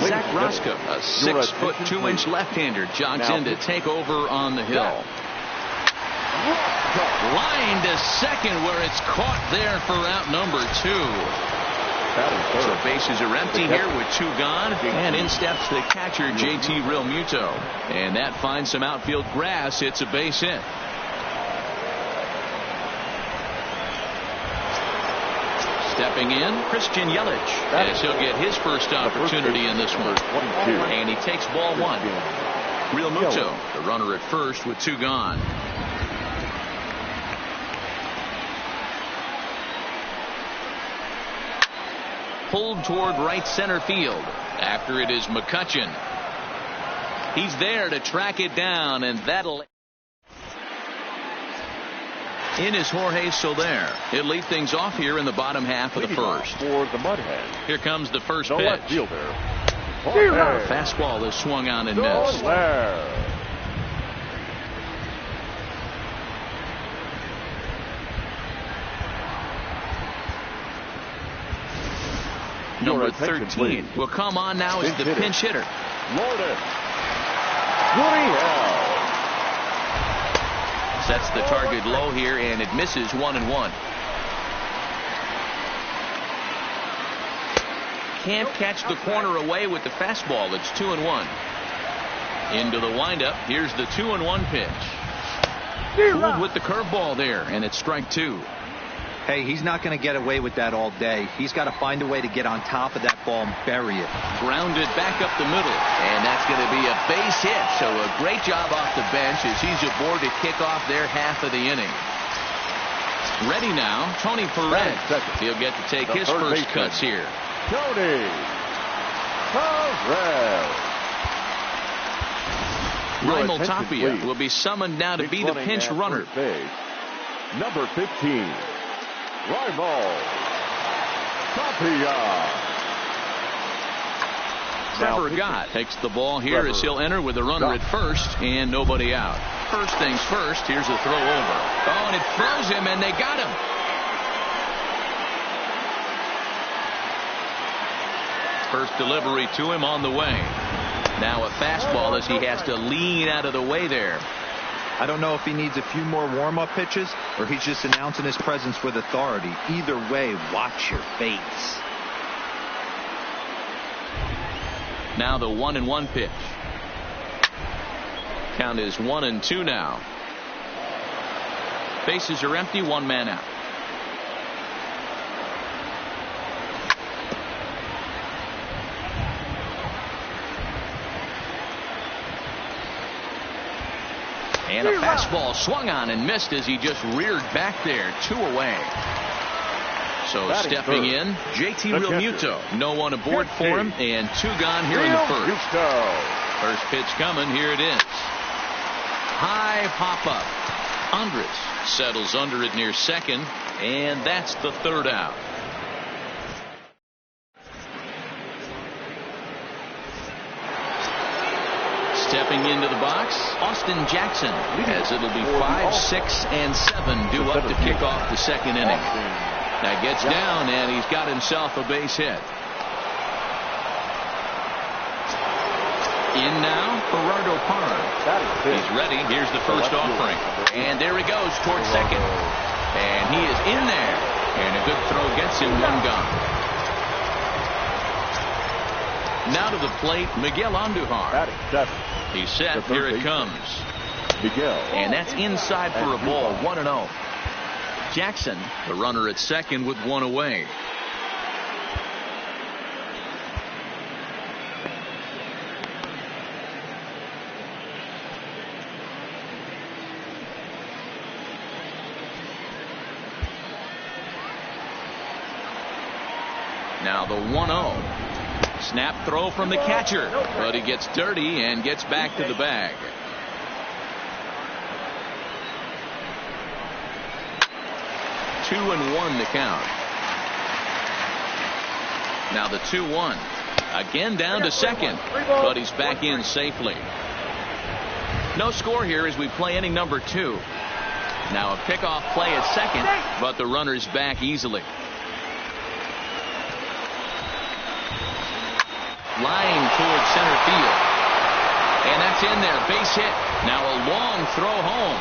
Zach Roscoe, a 6-foot 2-inch left-hander, jogs in to take over on the hill. Line to second where it's caught there for out number 2. So bases are empty here with 2 gone, and in steps the catcher JT Realmuto, and that finds some outfield grass. It's a base hit. Stepping in, Christian Yelich, as he'll get his first opportunity in this one. And he takes ball 1. Realmuto, the runner at first with 2 gone. Pulled toward right center field. After it is McCutchen. He's there to track it down, and that'll... In is Jorge Soler. He'll lead things off here in the bottom half of the first. For the Mudhead. Here comes the first The pitch. left fielder. Fastball is swung on and missed. Number 13 will come on now as the pinch hitter. Lourdes Gurriel. Sets the target low here, and it misses 1-1. Can't catch the corner away with the fastball. It's 2-1. Into the windup. Here's the 2-1 pitch. Fooled with the curveball there, and it's strike 2. Hey, he's not going to get away with that all day. He's got to find a way to get on top of that ball and bury it. Grounded back up the middle, and that's going to be a base hit. So a great job off the bench as he's aboard to kick off their half of the inning. Ready now, Tony Perez. He'll get to take his first cuts here. Tony Perez. Raimel Tapia will be summoned now to be the pinch runner. Number 15. Raimel Tapia. Trevor Gott takes the ball here as he'll enter with a runner at first and nobody out. First things first, here's a throw over. Oh, and it throws him, and they got him. First delivery to him on the way. Now a fastball as he has to lean out of the way there. I don't know if he needs a few more warm-up pitches or he's just announcing his presence with authority. Either way, watch your face. Now the 1-1 pitch. Count is 1-2 now. Bases are empty, 1 man out. And a fastball swung on and missed as he just reared back there. 2 away. So stepping in, JT Realmuto. No one aboard for him, and 2 gone here in the first. First pitch coming. Here it is. High pop up. Andres settles under it near second, and that's the 3rd out. Stepping into the box, Austin Jackson, as it'll be 5, 6, and 7 due up to kick off the 2nd inning. Now gets down, and he's got himself a base hit. In now, Gerardo Parra. He's ready. Here's the first offering. And there he goes towards second. And he is in there. And a good throw gets him 1 gone. Now to the plate, Miguel Andujar. He's set. Here it comes. And that's inside for a ball. 1-0. Jackson, the runner at second with 1 away. Now the 1-0. Snap throw from the catcher, but he gets dirty and gets back to the bag. Two and 1 the count. Now the 2-1. Again down to second, but he's back in safely. No score here as we play inning number 2. Now a pickoff play at second, but the runner's back easily. Line towards center field. And that's in there. Base hit. Now a long throw home.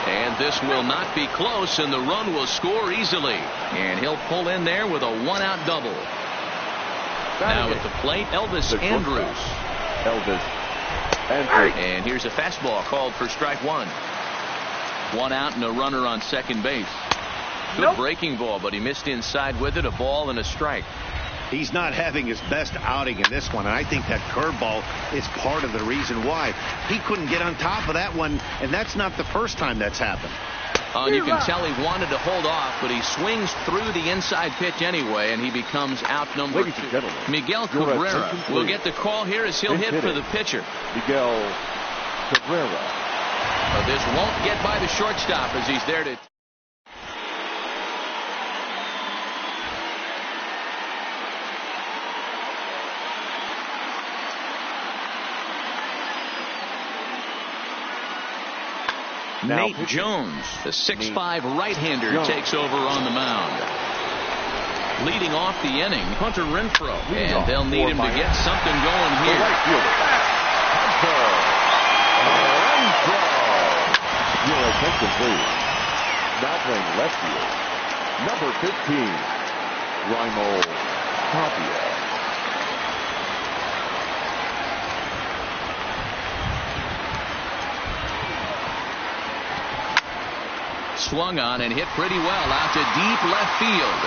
And this will not be close, and the run will score easily. And he'll pull in there with a 1-out double. Now at the plate, Elvis Andrus. And here's a fastball called for strike 1. 1 out and a runner on second base. Good breaking ball, but he missed inside with it. A ball and a strike. He's not having his best outing in this one, and I think that curveball is part of the reason why. He couldn't get on top of that one, and that's not the first time that's happened. And you can tell he wanted to hold off, but he swings through the inside pitch anyway, and he becomes out number 2. Miguel Cabrera will get the call here as he'll hit for the pitcher. Miguel Cabrera. But this won't get by the shortstop as he's there to... Nate Jones, the 6'5 right-hander, takes over on the mound. Leading off the inning, Hunter Renfroe. And they'll need him to get something going here. Your attention, please. Now playing left field, number 15, Raimel Tapia. Swung on and hit pretty well out to deep left field.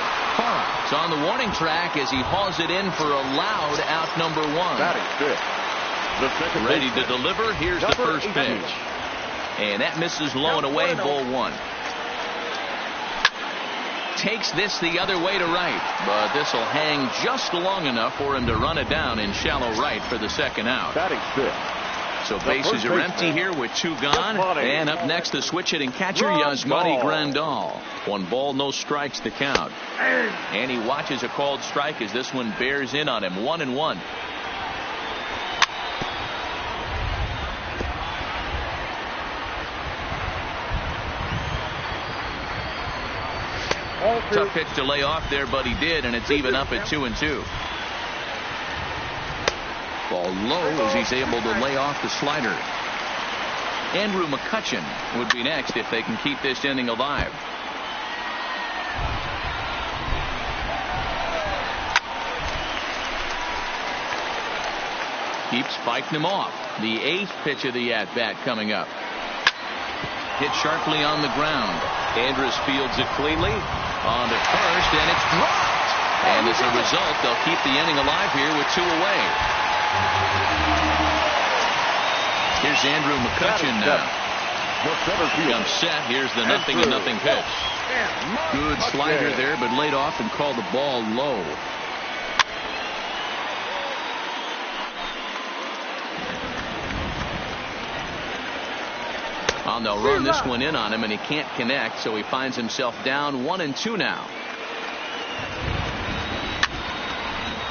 It's on the warning track as he hauls it in for a loud out number 1. Ready to deliver. Here's the first pitch. And that misses low and away, ball 1. Takes this the other way to right, but this will hang just long enough for him to run it down in shallow right for the 2nd out. So bases are empty here with 2 gone. And up next, the switch-hitting catcher, Yasmani Grandal. 1 ball, no strikes to count. And he watches a called strike as this one bears in on him. 1-1. Tough pitch to lay off there, but he did, and it's even up at 2-2. Ball low as he's able to lay off the slider. Andrew McCutchen would be next if they can keep this inning alive. Keeps fighting him off. The 8th pitch of the at-bat coming up. Hit sharply on the ground. Andrus fields it cleanly on to first, and it's dropped. And as a result, they'll keep the inning alive here with 2 away. Here's Andrew McCutchen now. The center field. Comes set. Here's the 0-0 pitch. Good slider there, but laid off and called the ball low. And they'll run this one in on him, and he can't connect, so he finds himself down 1-2 now.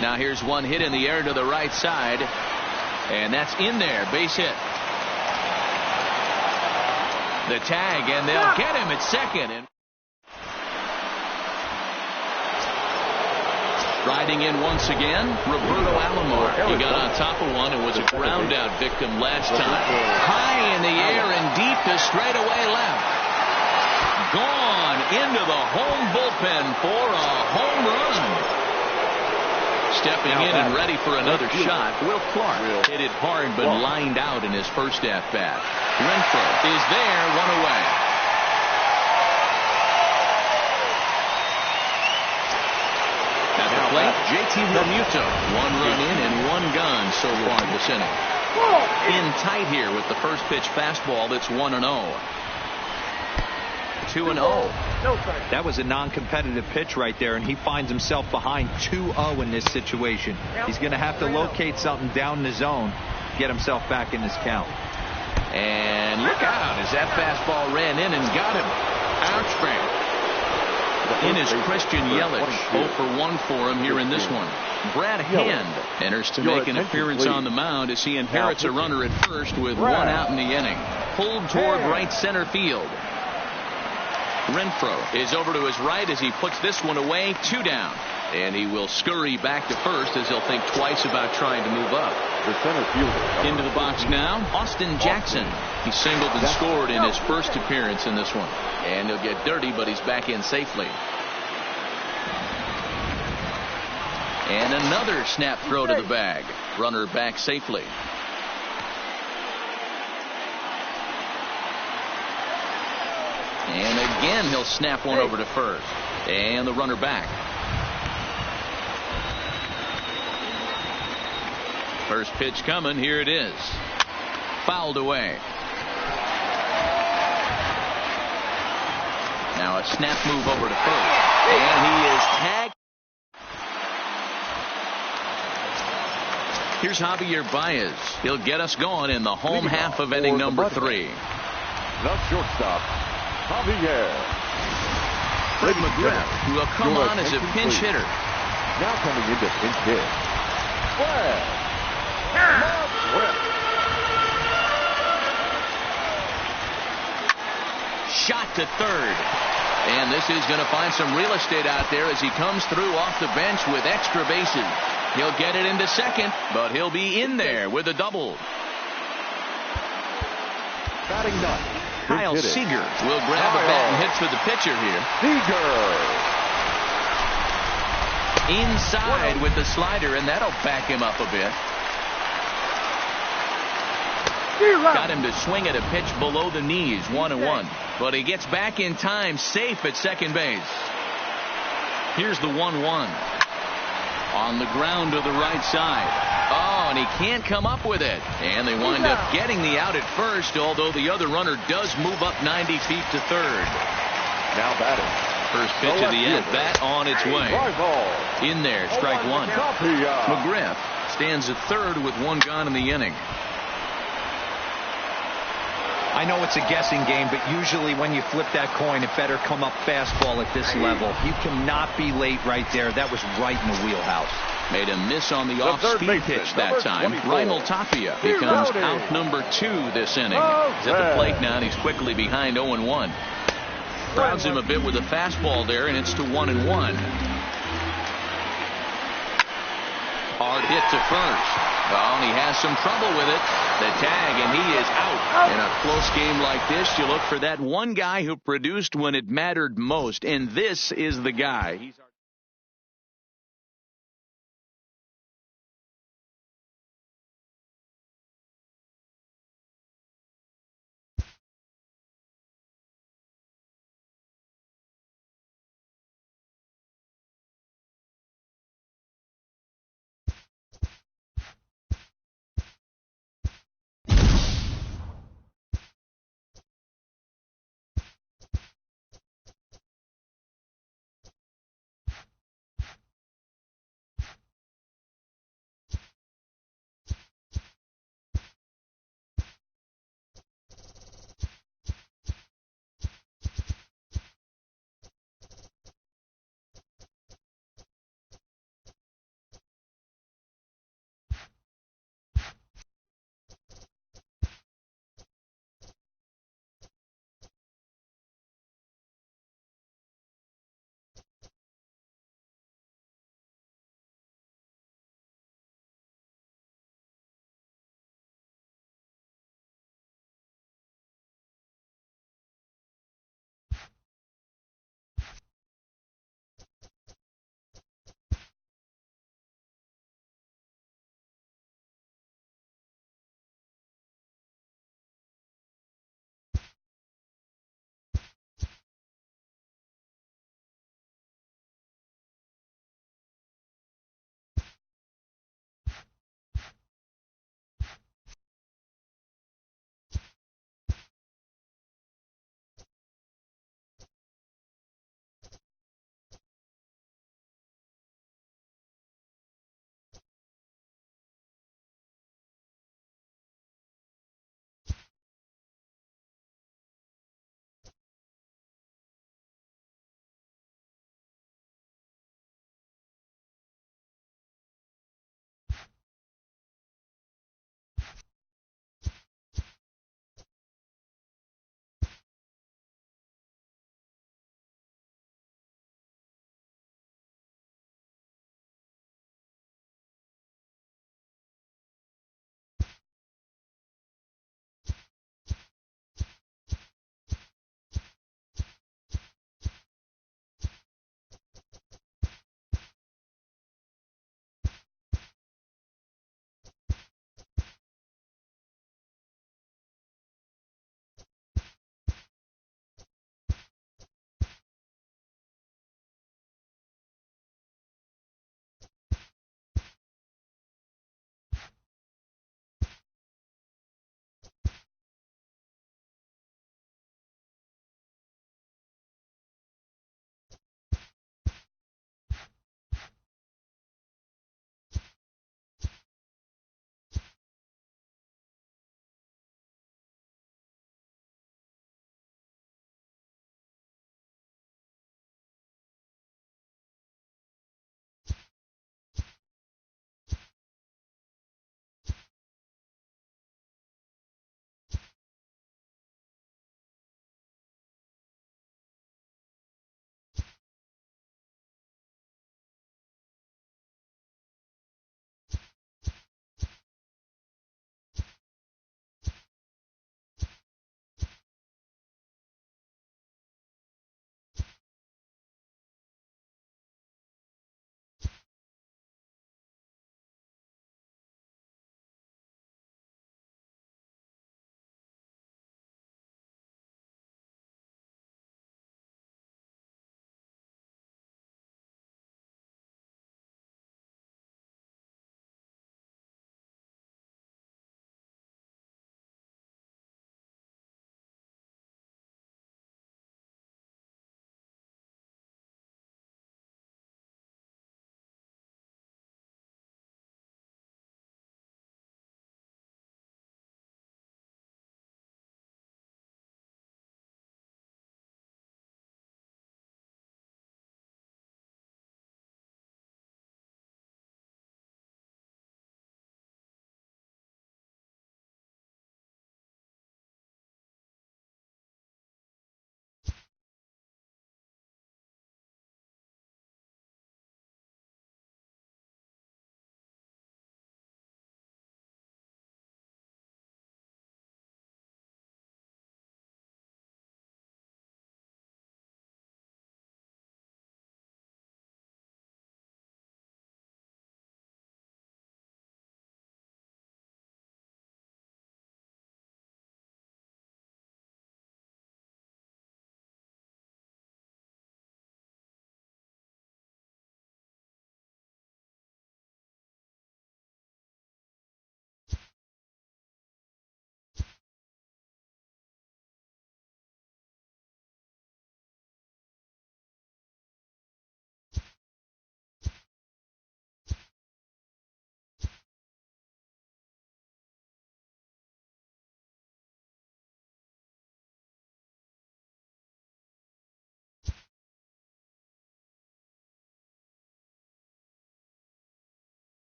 Now here's one hit in the air to the right side, and that's in there. Base hit. The tag, and they'll get him at second. And riding in once again, Roberto Alomar. He got on top of one and was a ground out victim last time. High in the air and deep to straightaway left. Gone into the home bullpen for a home run. Stepping in and ready for another shot, Will Clark hit it hard but lined out in his first at-bat. Renfroe is there, one away. At the plate, JT Realmuto. One run in and one gone so far this inning. In tight here with the first pitch fastball that's 1-0. 2-0. That was a non-competitive pitch right there, and he finds himself behind 2-0 in this situation. He's going to have to locate something down in the zone, get himself back in this count. And look out as that fastball ran in and got him. Ouchback. In is Christian Yelich. 0 for 1 for him here in this one. Brad Hand enters to make an appearance on the mound as he inherits a runner at first with one out in the inning. Pulled toward right center field. Renfroe is over to his right as he puts this one away. 2 down. And he will scurry back to first as he'll think twice about trying to move up. The center fielder. Into the box now, Austin Jackson. He singled and scored in his first appearance in this one. And he'll get dirty, but he's back in safely. And another snap throw to the bag. Runner back safely. And again, he'll snap one over to first. And the runner back. First pitch coming. Here it is. Fouled away. Now a snap move over to first. And he is tagged. Here's Javier Baez. He'll get us going in the home half of inning number 3. The shortstop, Javier. Fred McGriff will come on as a pinch hitter. Now coming into pinch hit. Fred McGriff. Shot to third. And this is going to find some real estate out there as he comes through off the bench with extra bases. He'll get it into second, but he'll be in there with a double. Batting ninth. Kyle Seager will grab a bat and hit for the pitcher here. Seager. Inside with the slider, and that'll back him up a bit. Got him to swing at a pitch below the knees, 1-1. But he gets back in time, safe at second base. Here's the 1-1. On the ground to the right side. Oh, and he can't come up with it. And they wind up getting the out at first, although the other runner does move up 90 feet to third. Now batting. First pitch of the at-bat on its way. In there, strike one. McGriff stands at third with one gone in the inning. I know it's a guessing game, but usually when you flip that coin, it better come up fastball at this level. You cannot be late right there. That was right in the wheelhouse. Made a miss on the off-speed pitch that time. Raimel Tapia becomes out number 2 this inning. He's at the plate now, and he's quickly behind 0-1. Crowds him a bit with a fastball there, and it's to 1-1. Hard hit to first. Oh, and he has some trouble with it. The tag, and he is out. In a close game like this, you look for that one guy who produced when it mattered most, and this is the guy.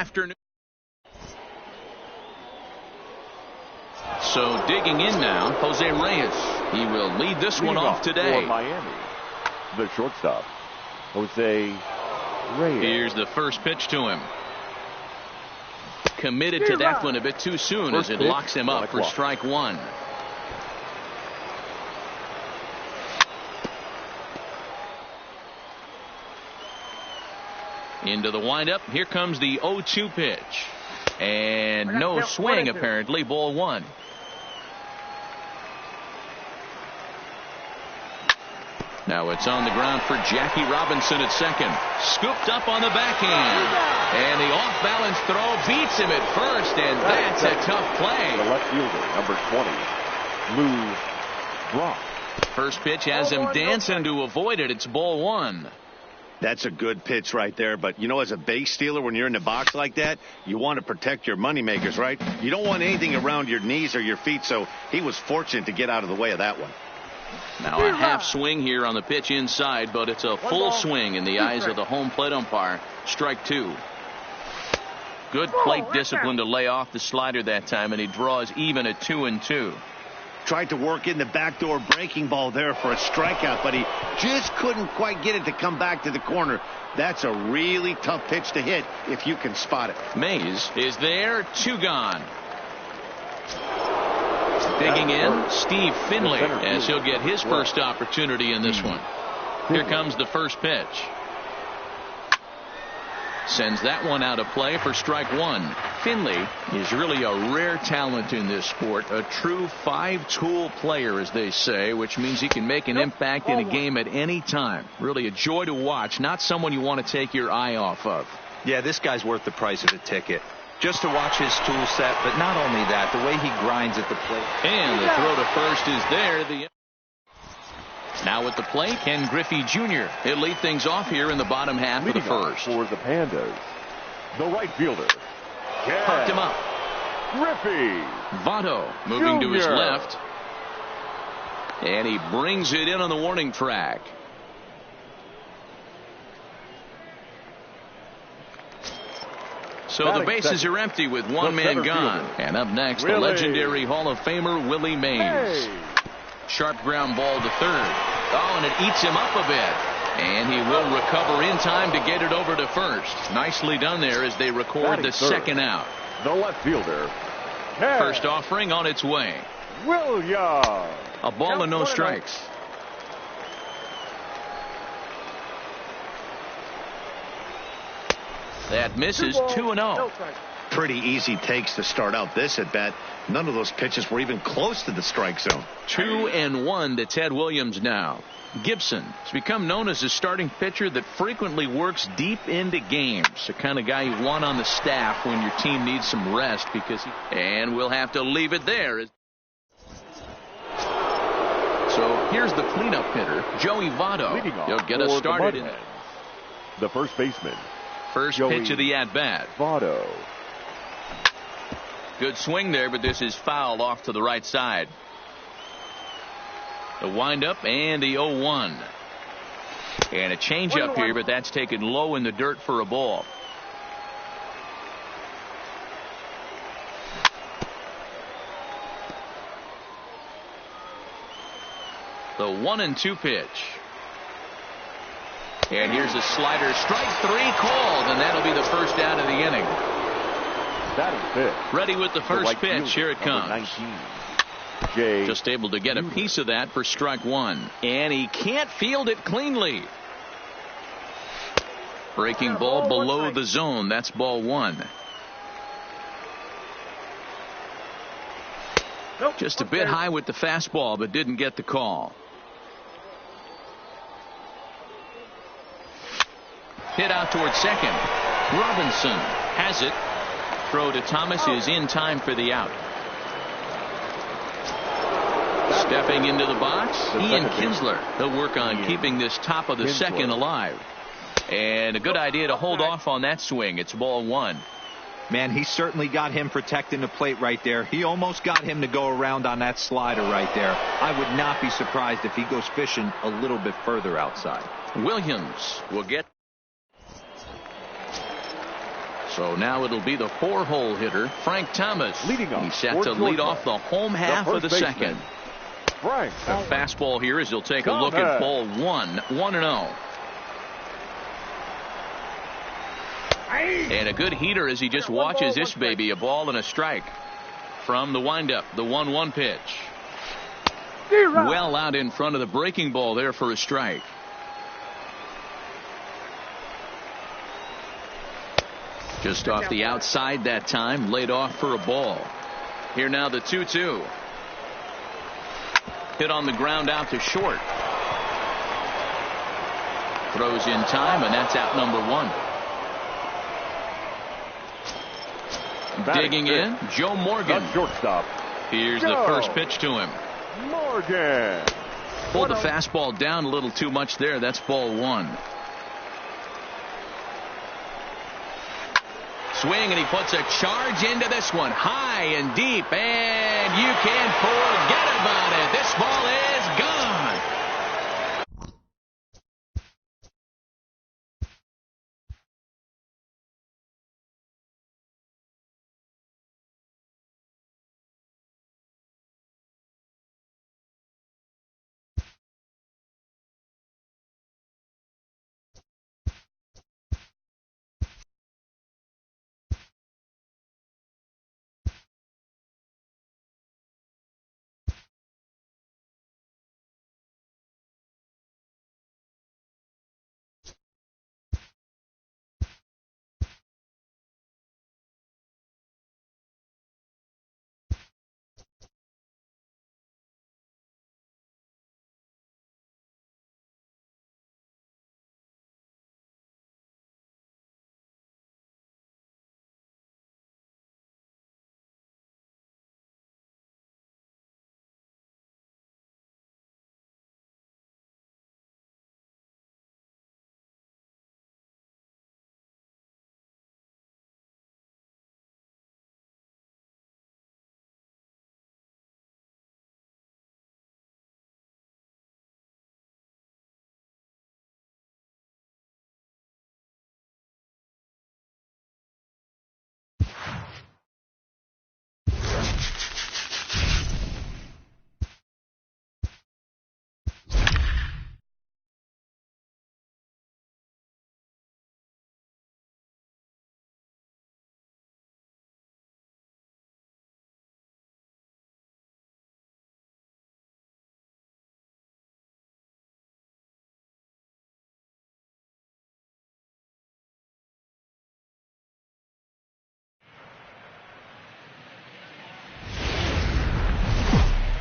afternoon. So digging in now, Jose Reyes. He will lead this one off today. For Miami, the shortstop, Jose Reyes. Here's the first pitch to him. Committed to that one a bit too soon as it locks him up for strike one. Into the windup. Here comes the 0-2 pitch. And no swing apparently. Ball one. Now it's on the ground for Jackie Robinson at second. Scooped up on the backhand. And the off-balance throw beats him at first, and that's a tough play. The left fielder, number 20, Lou Brock. First pitch has him dancing to avoid it. It's ball one. That's a good pitch right there. But, you know, as a base stealer, when you're in the box like that, you want to protect your moneymakers, right? You don't want anything around your knees or your feet, so he was fortunate to get out of the way of that one. Now a half swing here on the pitch inside, but it's a full swing in the eyes of the home plate umpire. Strike two. Good plate discipline to lay off the slider that time, and he draws even at 2-2. Tried to work in the backdoor breaking ball there for a strikeout, but he just couldn't quite get it to come back to the corner. That's a really tough pitch to hit if you can spot it. Mays is there, two gone. Digging in, Steve Finley, as he'll get his first opportunity in this one. Here comes the first pitch. Sends that one out of play for strike one. Finley is really a rare talent in this sport. A true five-tool player, as they say, which means he can make an impact in a game at any time. Really a joy to watch. Not someone you want to take your eye off of. Yeah, this guy's worth the price of a ticket. Just to watch his tool set, but not only that, the way he grinds at the plate. And the throw to first is there. Now at the plate, Ken Griffey Jr. He'll lead things off here in the bottom half of the first. For the Pandas, the right fielder, Popped him up. Griffey Votto moving to his Jr. left. And he brings it in on the warning track. So the bases are empty with one man gone. And up next, the legendary Hall of Famer Willie Mays. Sharp ground ball to third. Oh, and it eats him up a bit. And he will recover in time to get it over to first. Nicely done there as they record the second out. The left fielder. First offering on its way. Williams. A ball and no strikes. That misses 2-0. Pretty easy takes to start out this at bat. None of those pitches were even close to the strike zone. 2-1 to Ted Williams now. Gibson has become known as a starting pitcher that frequently works deep into games. The kind of guy you want on the staff when your team needs some rest and we'll have to leave it there. So here's the cleanup hitter, Joey Votto. He'll get us started. The first baseman. First pitch of the at-bat. Votto. Good swing there, but this is fouled off to the right side. The windup and the 0-1. And a changeup here, but that's taken low in the dirt for a ball. The 1-2 pitch. And here's a slider. Strike three called, and that'll be the first out of the inning. That is it. Ready with the first pitch. Here it comes. 19. Just able to get a piece of that for strike one. And he can't field it cleanly. Breaking ball below the zone. That's ball one. Just a bit high with the fastball, but didn't get the call. Hit out towards second. Robinson has it. Throw to Thomas is in time for the out. Stepping into the box, Ian Kinsler. He'll work on keeping this top of the second alive. And a good idea to hold off on that swing. It's ball one. Man, he certainly got him protecting the plate right there. He almost got him to go around on that slider right there. I would not be surprised if he goes fishing a little bit further outside. Williams will get. So now it'll be the 4-hole hitter, Frank Thomas. Leading off He's set for to lead Georgia, off the home half of the first second. baseman, Frank The Thomas. fastball here as he'll take a look at ball 1-0. And a good heater as he just watches this baby, a ball and a strike. From the windup, the 1-1 pitch. Well out in front of the breaking ball there for a strike. Just off the outside that time, laid off for a ball. Here now the 2-2. Hit on the ground out to short. Throws in time, and that's out number 1. Digging in, Joe Morgan. The shortstop. Here's the first pitch to him. Morgan. Pulled the fastball down a little too much there. That's ball 1. Swing, and he puts a charge into this one. High and deep, and you can't forget about it. This ball is gone.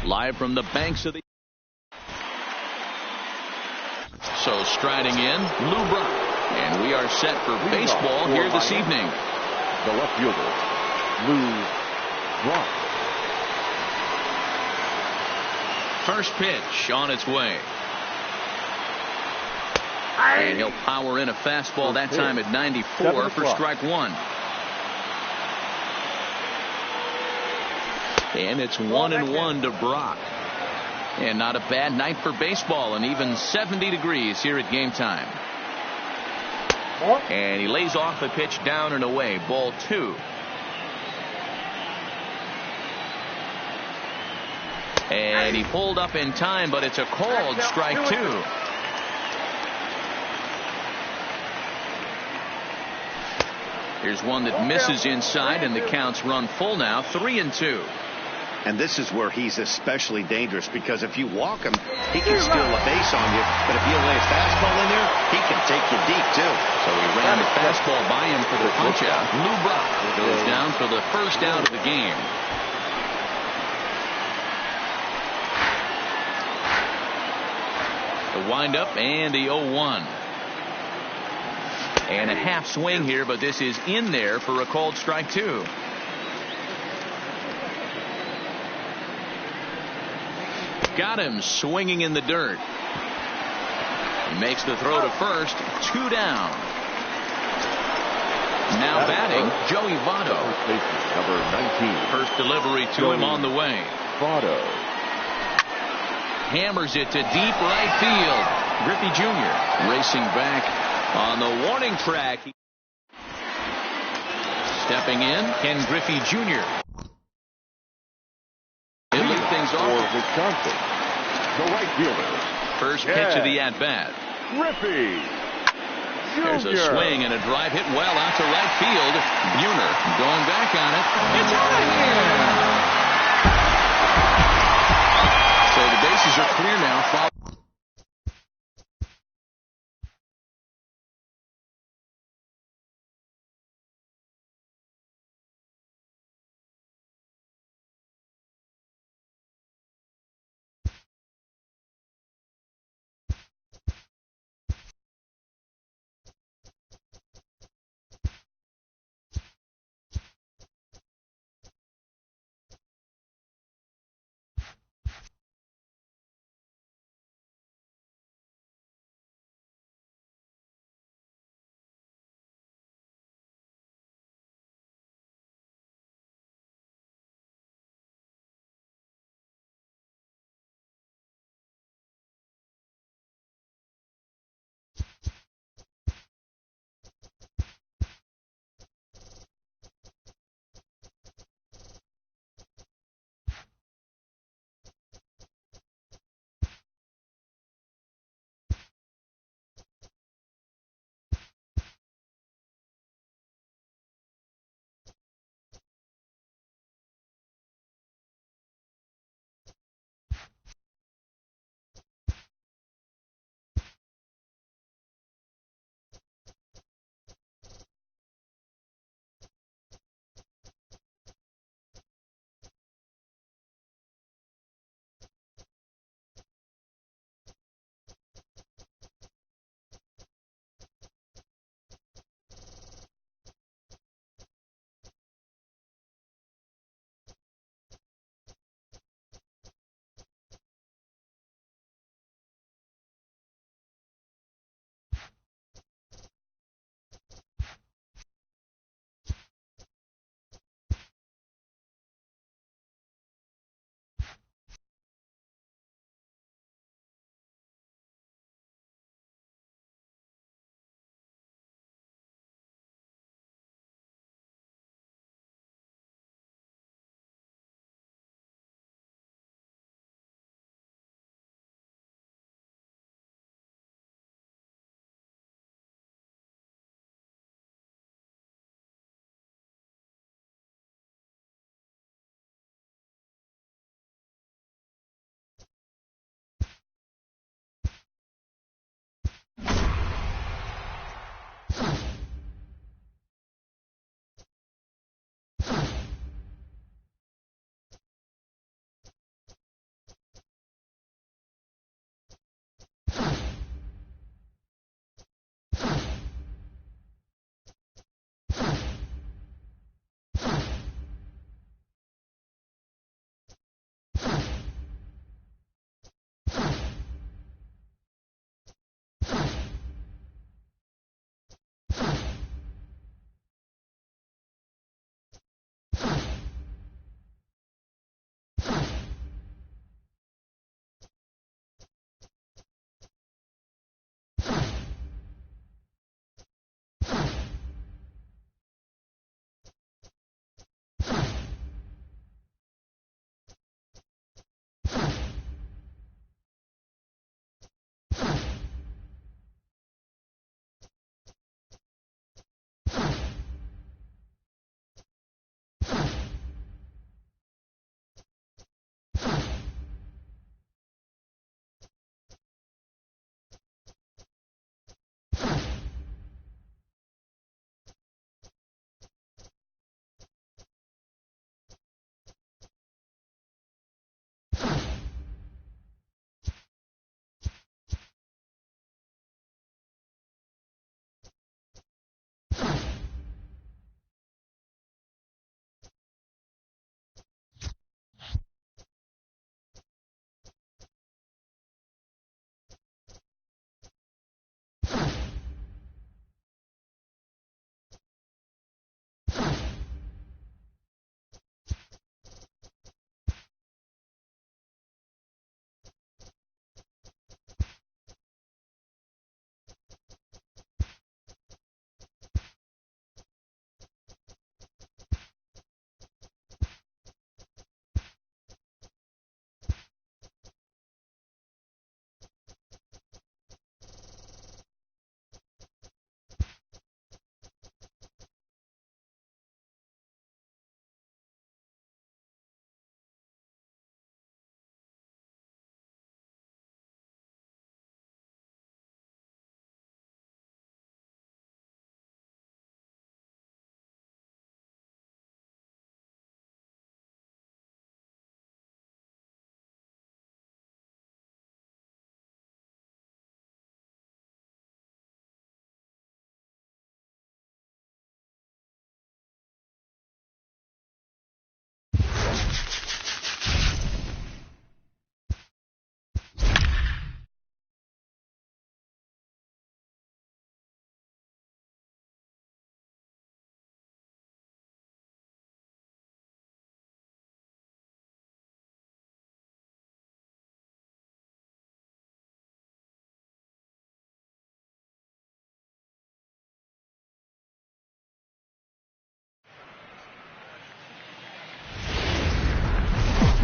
Live from the banks of the... So striding in, Lou Brock. And we are set for baseball here this evening. The left fielder, Lou Brock. First pitch on its way. And he'll power in a fastball that time at 94 for strike 1. And it's 1-1 to Brock. And not a bad night for baseball, and even 70 degrees here at game time. And he lays off the pitch down and away. Ball 2. And he pulled up in time, but it's a called strike 2. Here's one that misses inside, and the count's run full now, 3-2. And this is where he's especially dangerous, because if you walk him, he can steal a base on you. But if you lay a fastball in there, he can take you deep, too. So he ran the fastball by him for the punch-out. Lou Brock goes down for the first out of the game. The windup and the 0-1. And a half swing here, but this is in there for a called strike 2. Got him swinging in the dirt. Makes the throw to first. 2 down. Now batting, Joey Votto. Number 19. First delivery to him on the way. Votto. Hammers it to deep right field. Griffey Jr. racing back on the warning track. Stepping in, Ken Griffey Jr. He'll lead things For off. Wisconsin, the right fielder. First pitch of the at-bat. Griffey There's a Jr. swing and a drive hit well out to right field. Buhner going back on it. It's out of here. So the bases are clear now.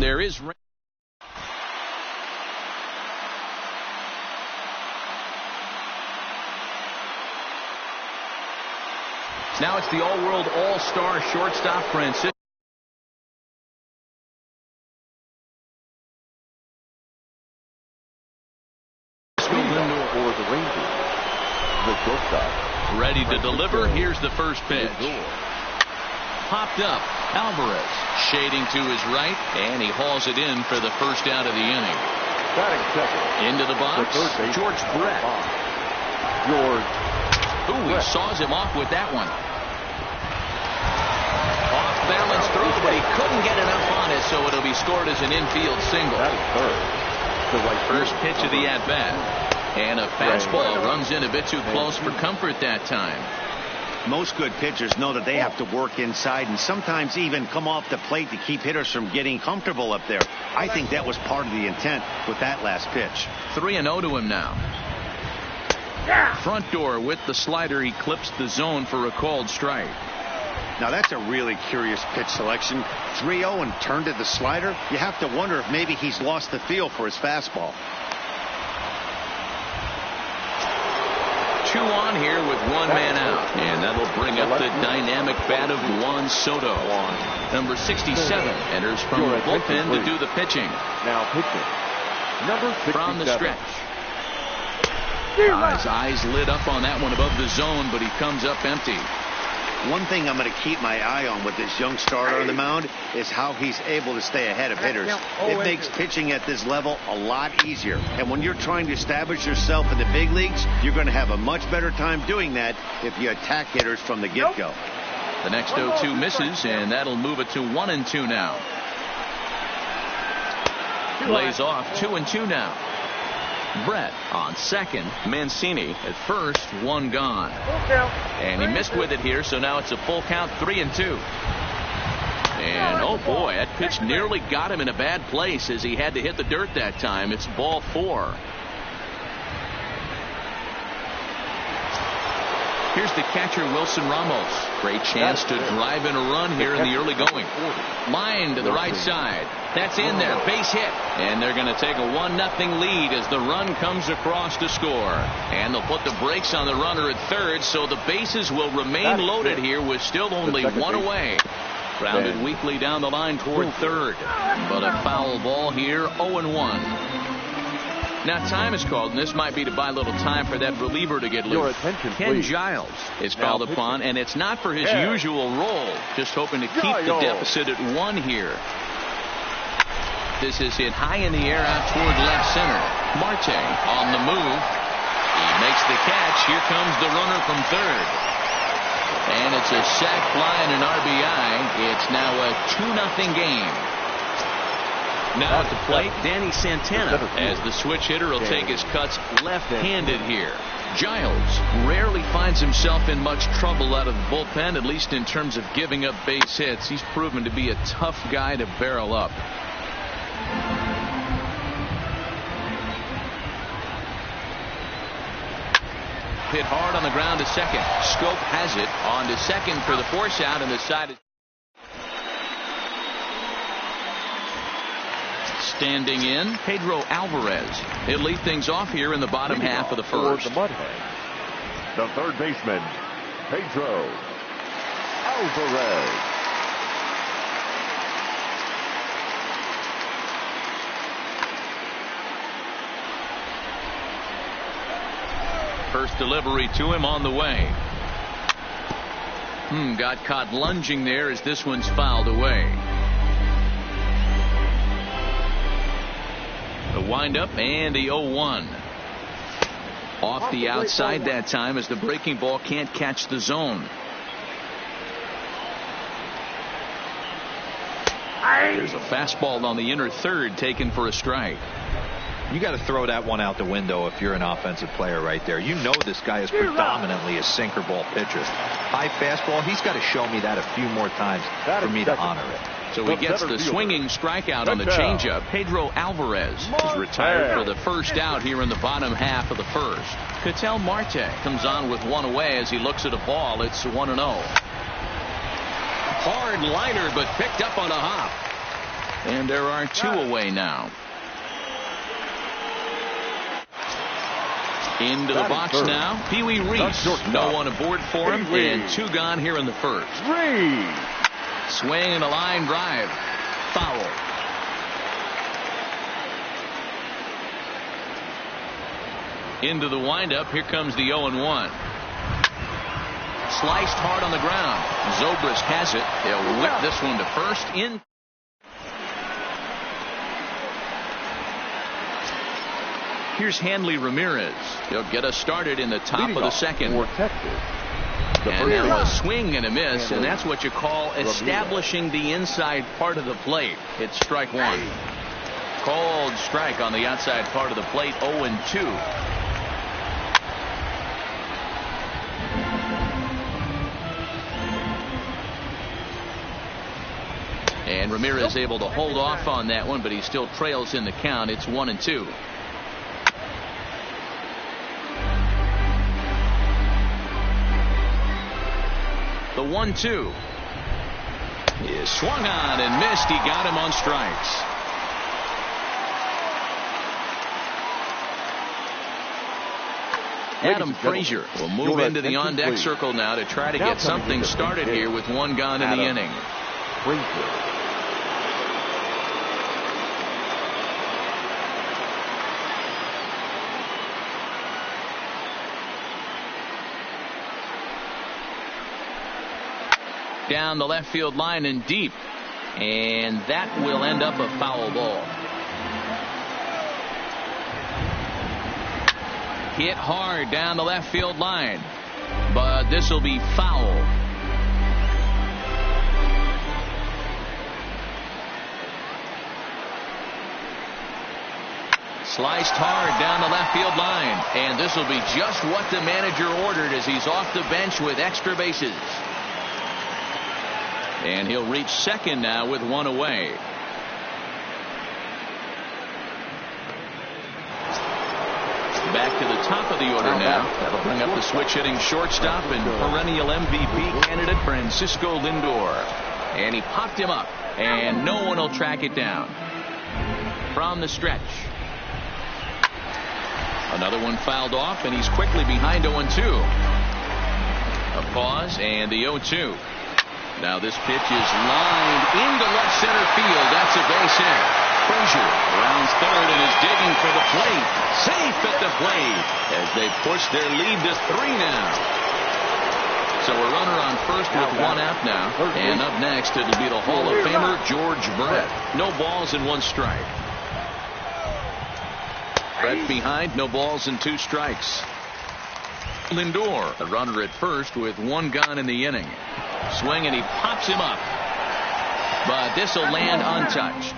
There is rain. Now it's the All-World All-Star shortstop Francisco Lindor for the Rangers. The shortstop. ready to deliver. Here's the first pitch. Popped up. Alvarez shading to his right, and he hauls it in for the first out of the inning. Batting second. Into the box, George Brett. Ooh, he saws him off with that one. Off-balance throw, but he couldn't get enough on it, so it'll be scored as an infield single. First pitch of the at-bat. And a fastball runs in a bit too close for comfort that time. Most good pitchers know that they have to work inside and sometimes even come off the plate to keep hitters from getting comfortable up there. I think that was part of the intent with that last pitch. 3-0 to him now. Front door with the slider. He clips the zone for a called strike. Now that's a really curious pitch selection. 3-0 and turned to the slider. You have to wonder if maybe he's lost the feel for his fastball. 2 on here with 1 man out. And that'll bring up the dynamic bat of Juan Soto. Number 67 enters from the bullpen to do the pitching. Now pitching. Number 67. From the stretch. His eyes lit up on that one above the zone, but he comes up empty. One thing I'm going to keep my eye on with this young starter on the mound is how he's able to stay ahead of hitters. It makes pitching at this level a lot easier. And when you're trying to establish yourself in the big leagues, you're going to have a much better time doing that if you attack hitters from the get-go. The next 0-2 misses, and that'll move it to 1-2 now. Lays off 2-2 now. Brett on second. Mancini at first. 1 gone. And he missed with it here, so now it's a full count, 3-2. And oh boy, that pitch nearly got him in a bad place as he had to hit the dirt that time. It's ball 4. Here's the catcher, Wilson Ramos. Great chance to drive in a run here in the early going. Line to the right side. That's in there. Base hit. And they're going to take a 1-0 lead as the run comes across to score. And they'll put the brakes on the runner at third, so the bases will remain loaded here with still only 1 away. Grounded weakly down the line toward third. But a foul ball here, 0-1. Now time is called, and this might be to buy a little time for that reliever to get loose. Ken Giles is called upon, and it's not for his usual role. Just hoping to keep the deficit at 1 here. This is hit high in the air out toward left center. Marte on the move. He makes the catch. Here comes the runner from third. And it's a sac fly and an RBI. It's now a 2-0 game. Now at the plate, Danny Santana, as the switch hitter will take his cuts left-handed here. Giles rarely finds himself in much trouble out of the bullpen, at least in terms of giving up base hits. He's proven to be a tough guy to barrel up. Hit hard on the ground to second. Scope has it on to second for the force out, and the side is standing in, Pedro Alvarez. He'll lead things off here in the bottom half of the first. The third baseman, Pedro Alvarez. First delivery to him on the way. Got caught lunging there as this one's fouled away. The windup and the 0-1. Off the outside that time as the breaking ball can't catch the zone. There's a fastball on the inner third taken for a strike. You got to throw that one out the window if you're an offensive player right there. You know this guy is predominantly a sinker ball pitcher. High fastball, he's got to show me that a few more times for me to honor it. So he gets the swinging strikeout on the changeup. Pedro Alvarez is retired for the first out here in the bottom half of the first. Ketel Marte comes on with 1 away as he looks at a ball. It's 1-0. Hard liner, but picked up on a hop. And there are 2 away now. Into the box now, Pee Wee Reese. No one aboard for him, and 2 gone here in the first. Swing and a line drive. Foul. Into the windup. Here comes the 0-1. Sliced hard on the ground. Zobrist has it. They'll whip this one to first. In. Here's Hanley Ramirez. He'll get us started in the top of the second. And now a swing and a miss, and that's what you call establishing the inside part of the plate. It's strike 1. Called strike on the outside part of the plate. 0-2. And Ramirez able to hold off on that one, but he still trails in the count. It's 1-2. The 1-2 is swung on and missed. He got him on strikes. Adam Frazier will move into the on-deck circle now to try to get something started here with 1 gone in the inning. Down the left field line and deep, and that will end up a foul ball. Hit hard down the left field line, but this will be foul. Sliced hard down the left field line, and this will be just what the manager ordered as he's off the bench with extra bases. And he'll reach second now with 1 away. Back to the top of the order now. That'll bring up the switch hitting shortstop and perennial MVP candidate Francisco Lindor. And he popped him up, and no one will track it down. From the stretch. Another one fouled off, and he's quickly behind 0-2. A pause, and the 0-2. Now this pitch is lined into left center field. That's a base hit. Frazier rounds third and is digging for the plate. Safe at the plate as they push their lead to 3 now. So a runner on first with 1 out now. And up next it'll be the Hall of Famer George Brett. No balls and 1 strike. Brett behind, no balls and 2 strikes. Lindor, a runner at first with 1 gone in the inning. Swing and he pops him up, but this will land untouched.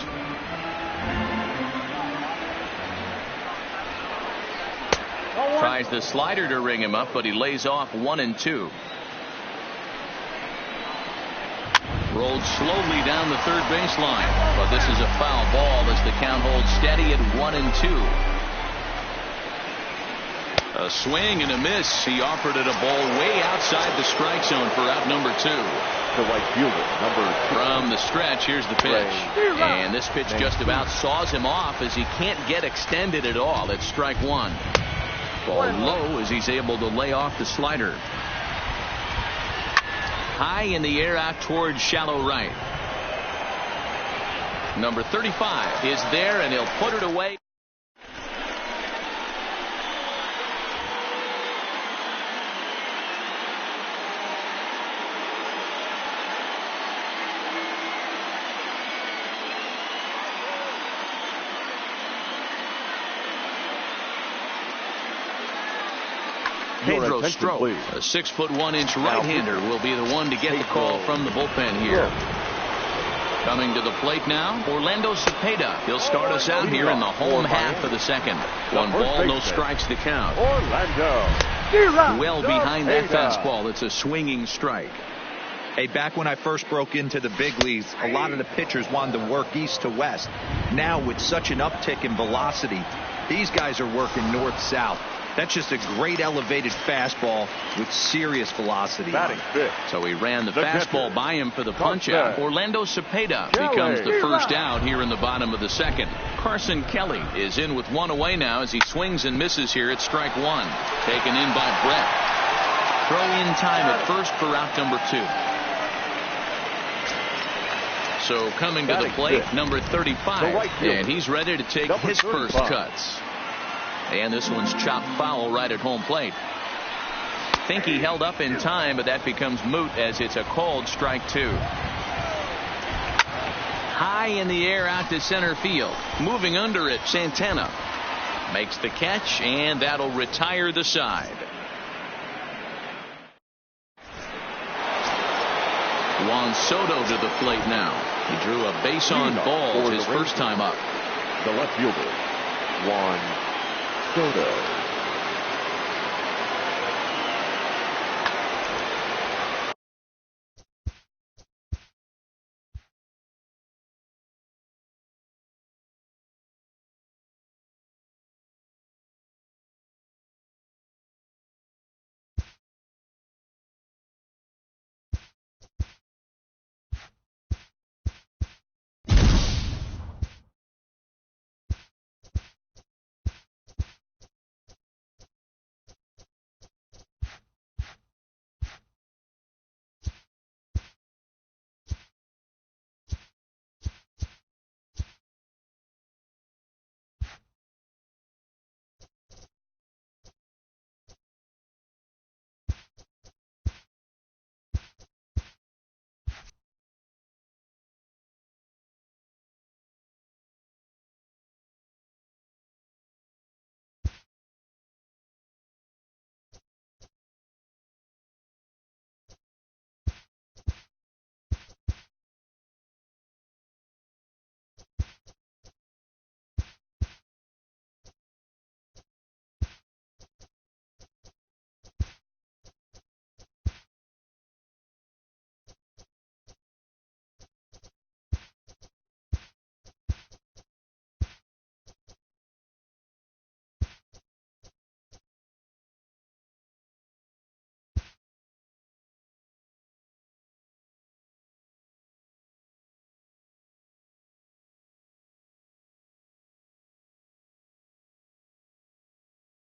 Tries the slider to ring him up, but he lays off 1-2. Rolled slowly down the third baseline, but this is a foul ball as the count holds steady at 1-2. A swing and a miss. He offered it a ball way outside the strike zone for out number 2. The right fielder, number 2. From the stretch, here's the pitch. And this pitch just about saws him off as he can't get extended at all. It's strike 1. Ball low as he's able to lay off the slider. High in the air out towards shallow right. Number 35 is there, and he'll put it away. Pedro Strop, a 6'1" right-hander, will be the one to get the call from the bullpen here. Coming to the plate now, Orlando Cepeda. He'll start us out here in the home half of the second. 1 ball, no strikes to count. Well behind that fastball. It's a swinging strike. Hey, back when I first broke into the big leagues, a lot of the pitchers wanted to work east to west. Now, with such an uptick in velocity, these guys are working north-south. That's just a great elevated fastball with serious velocity. Batting fifth. So he ran the fastball by him for the punch Carson out. Orlando Cepeda Kelly. becomes the first out here in the bottom of the second. Carson Kelly is in with one away now as he swings and misses here at strike one. Taken in by Brett. Throw in time at first for out number 2. So coming to the plate, number 35, and he's ready to take his first cuts. And this one's chopped foul right at home plate. Think he held up in time, but that becomes moot as it's a called strike 2. High in the air out to center field. Moving under it, Santana makes the catch, and that'll retire the side. Juan Soto to the plate now. He drew a base on balls his first time up. The left fielder, Juan Soto.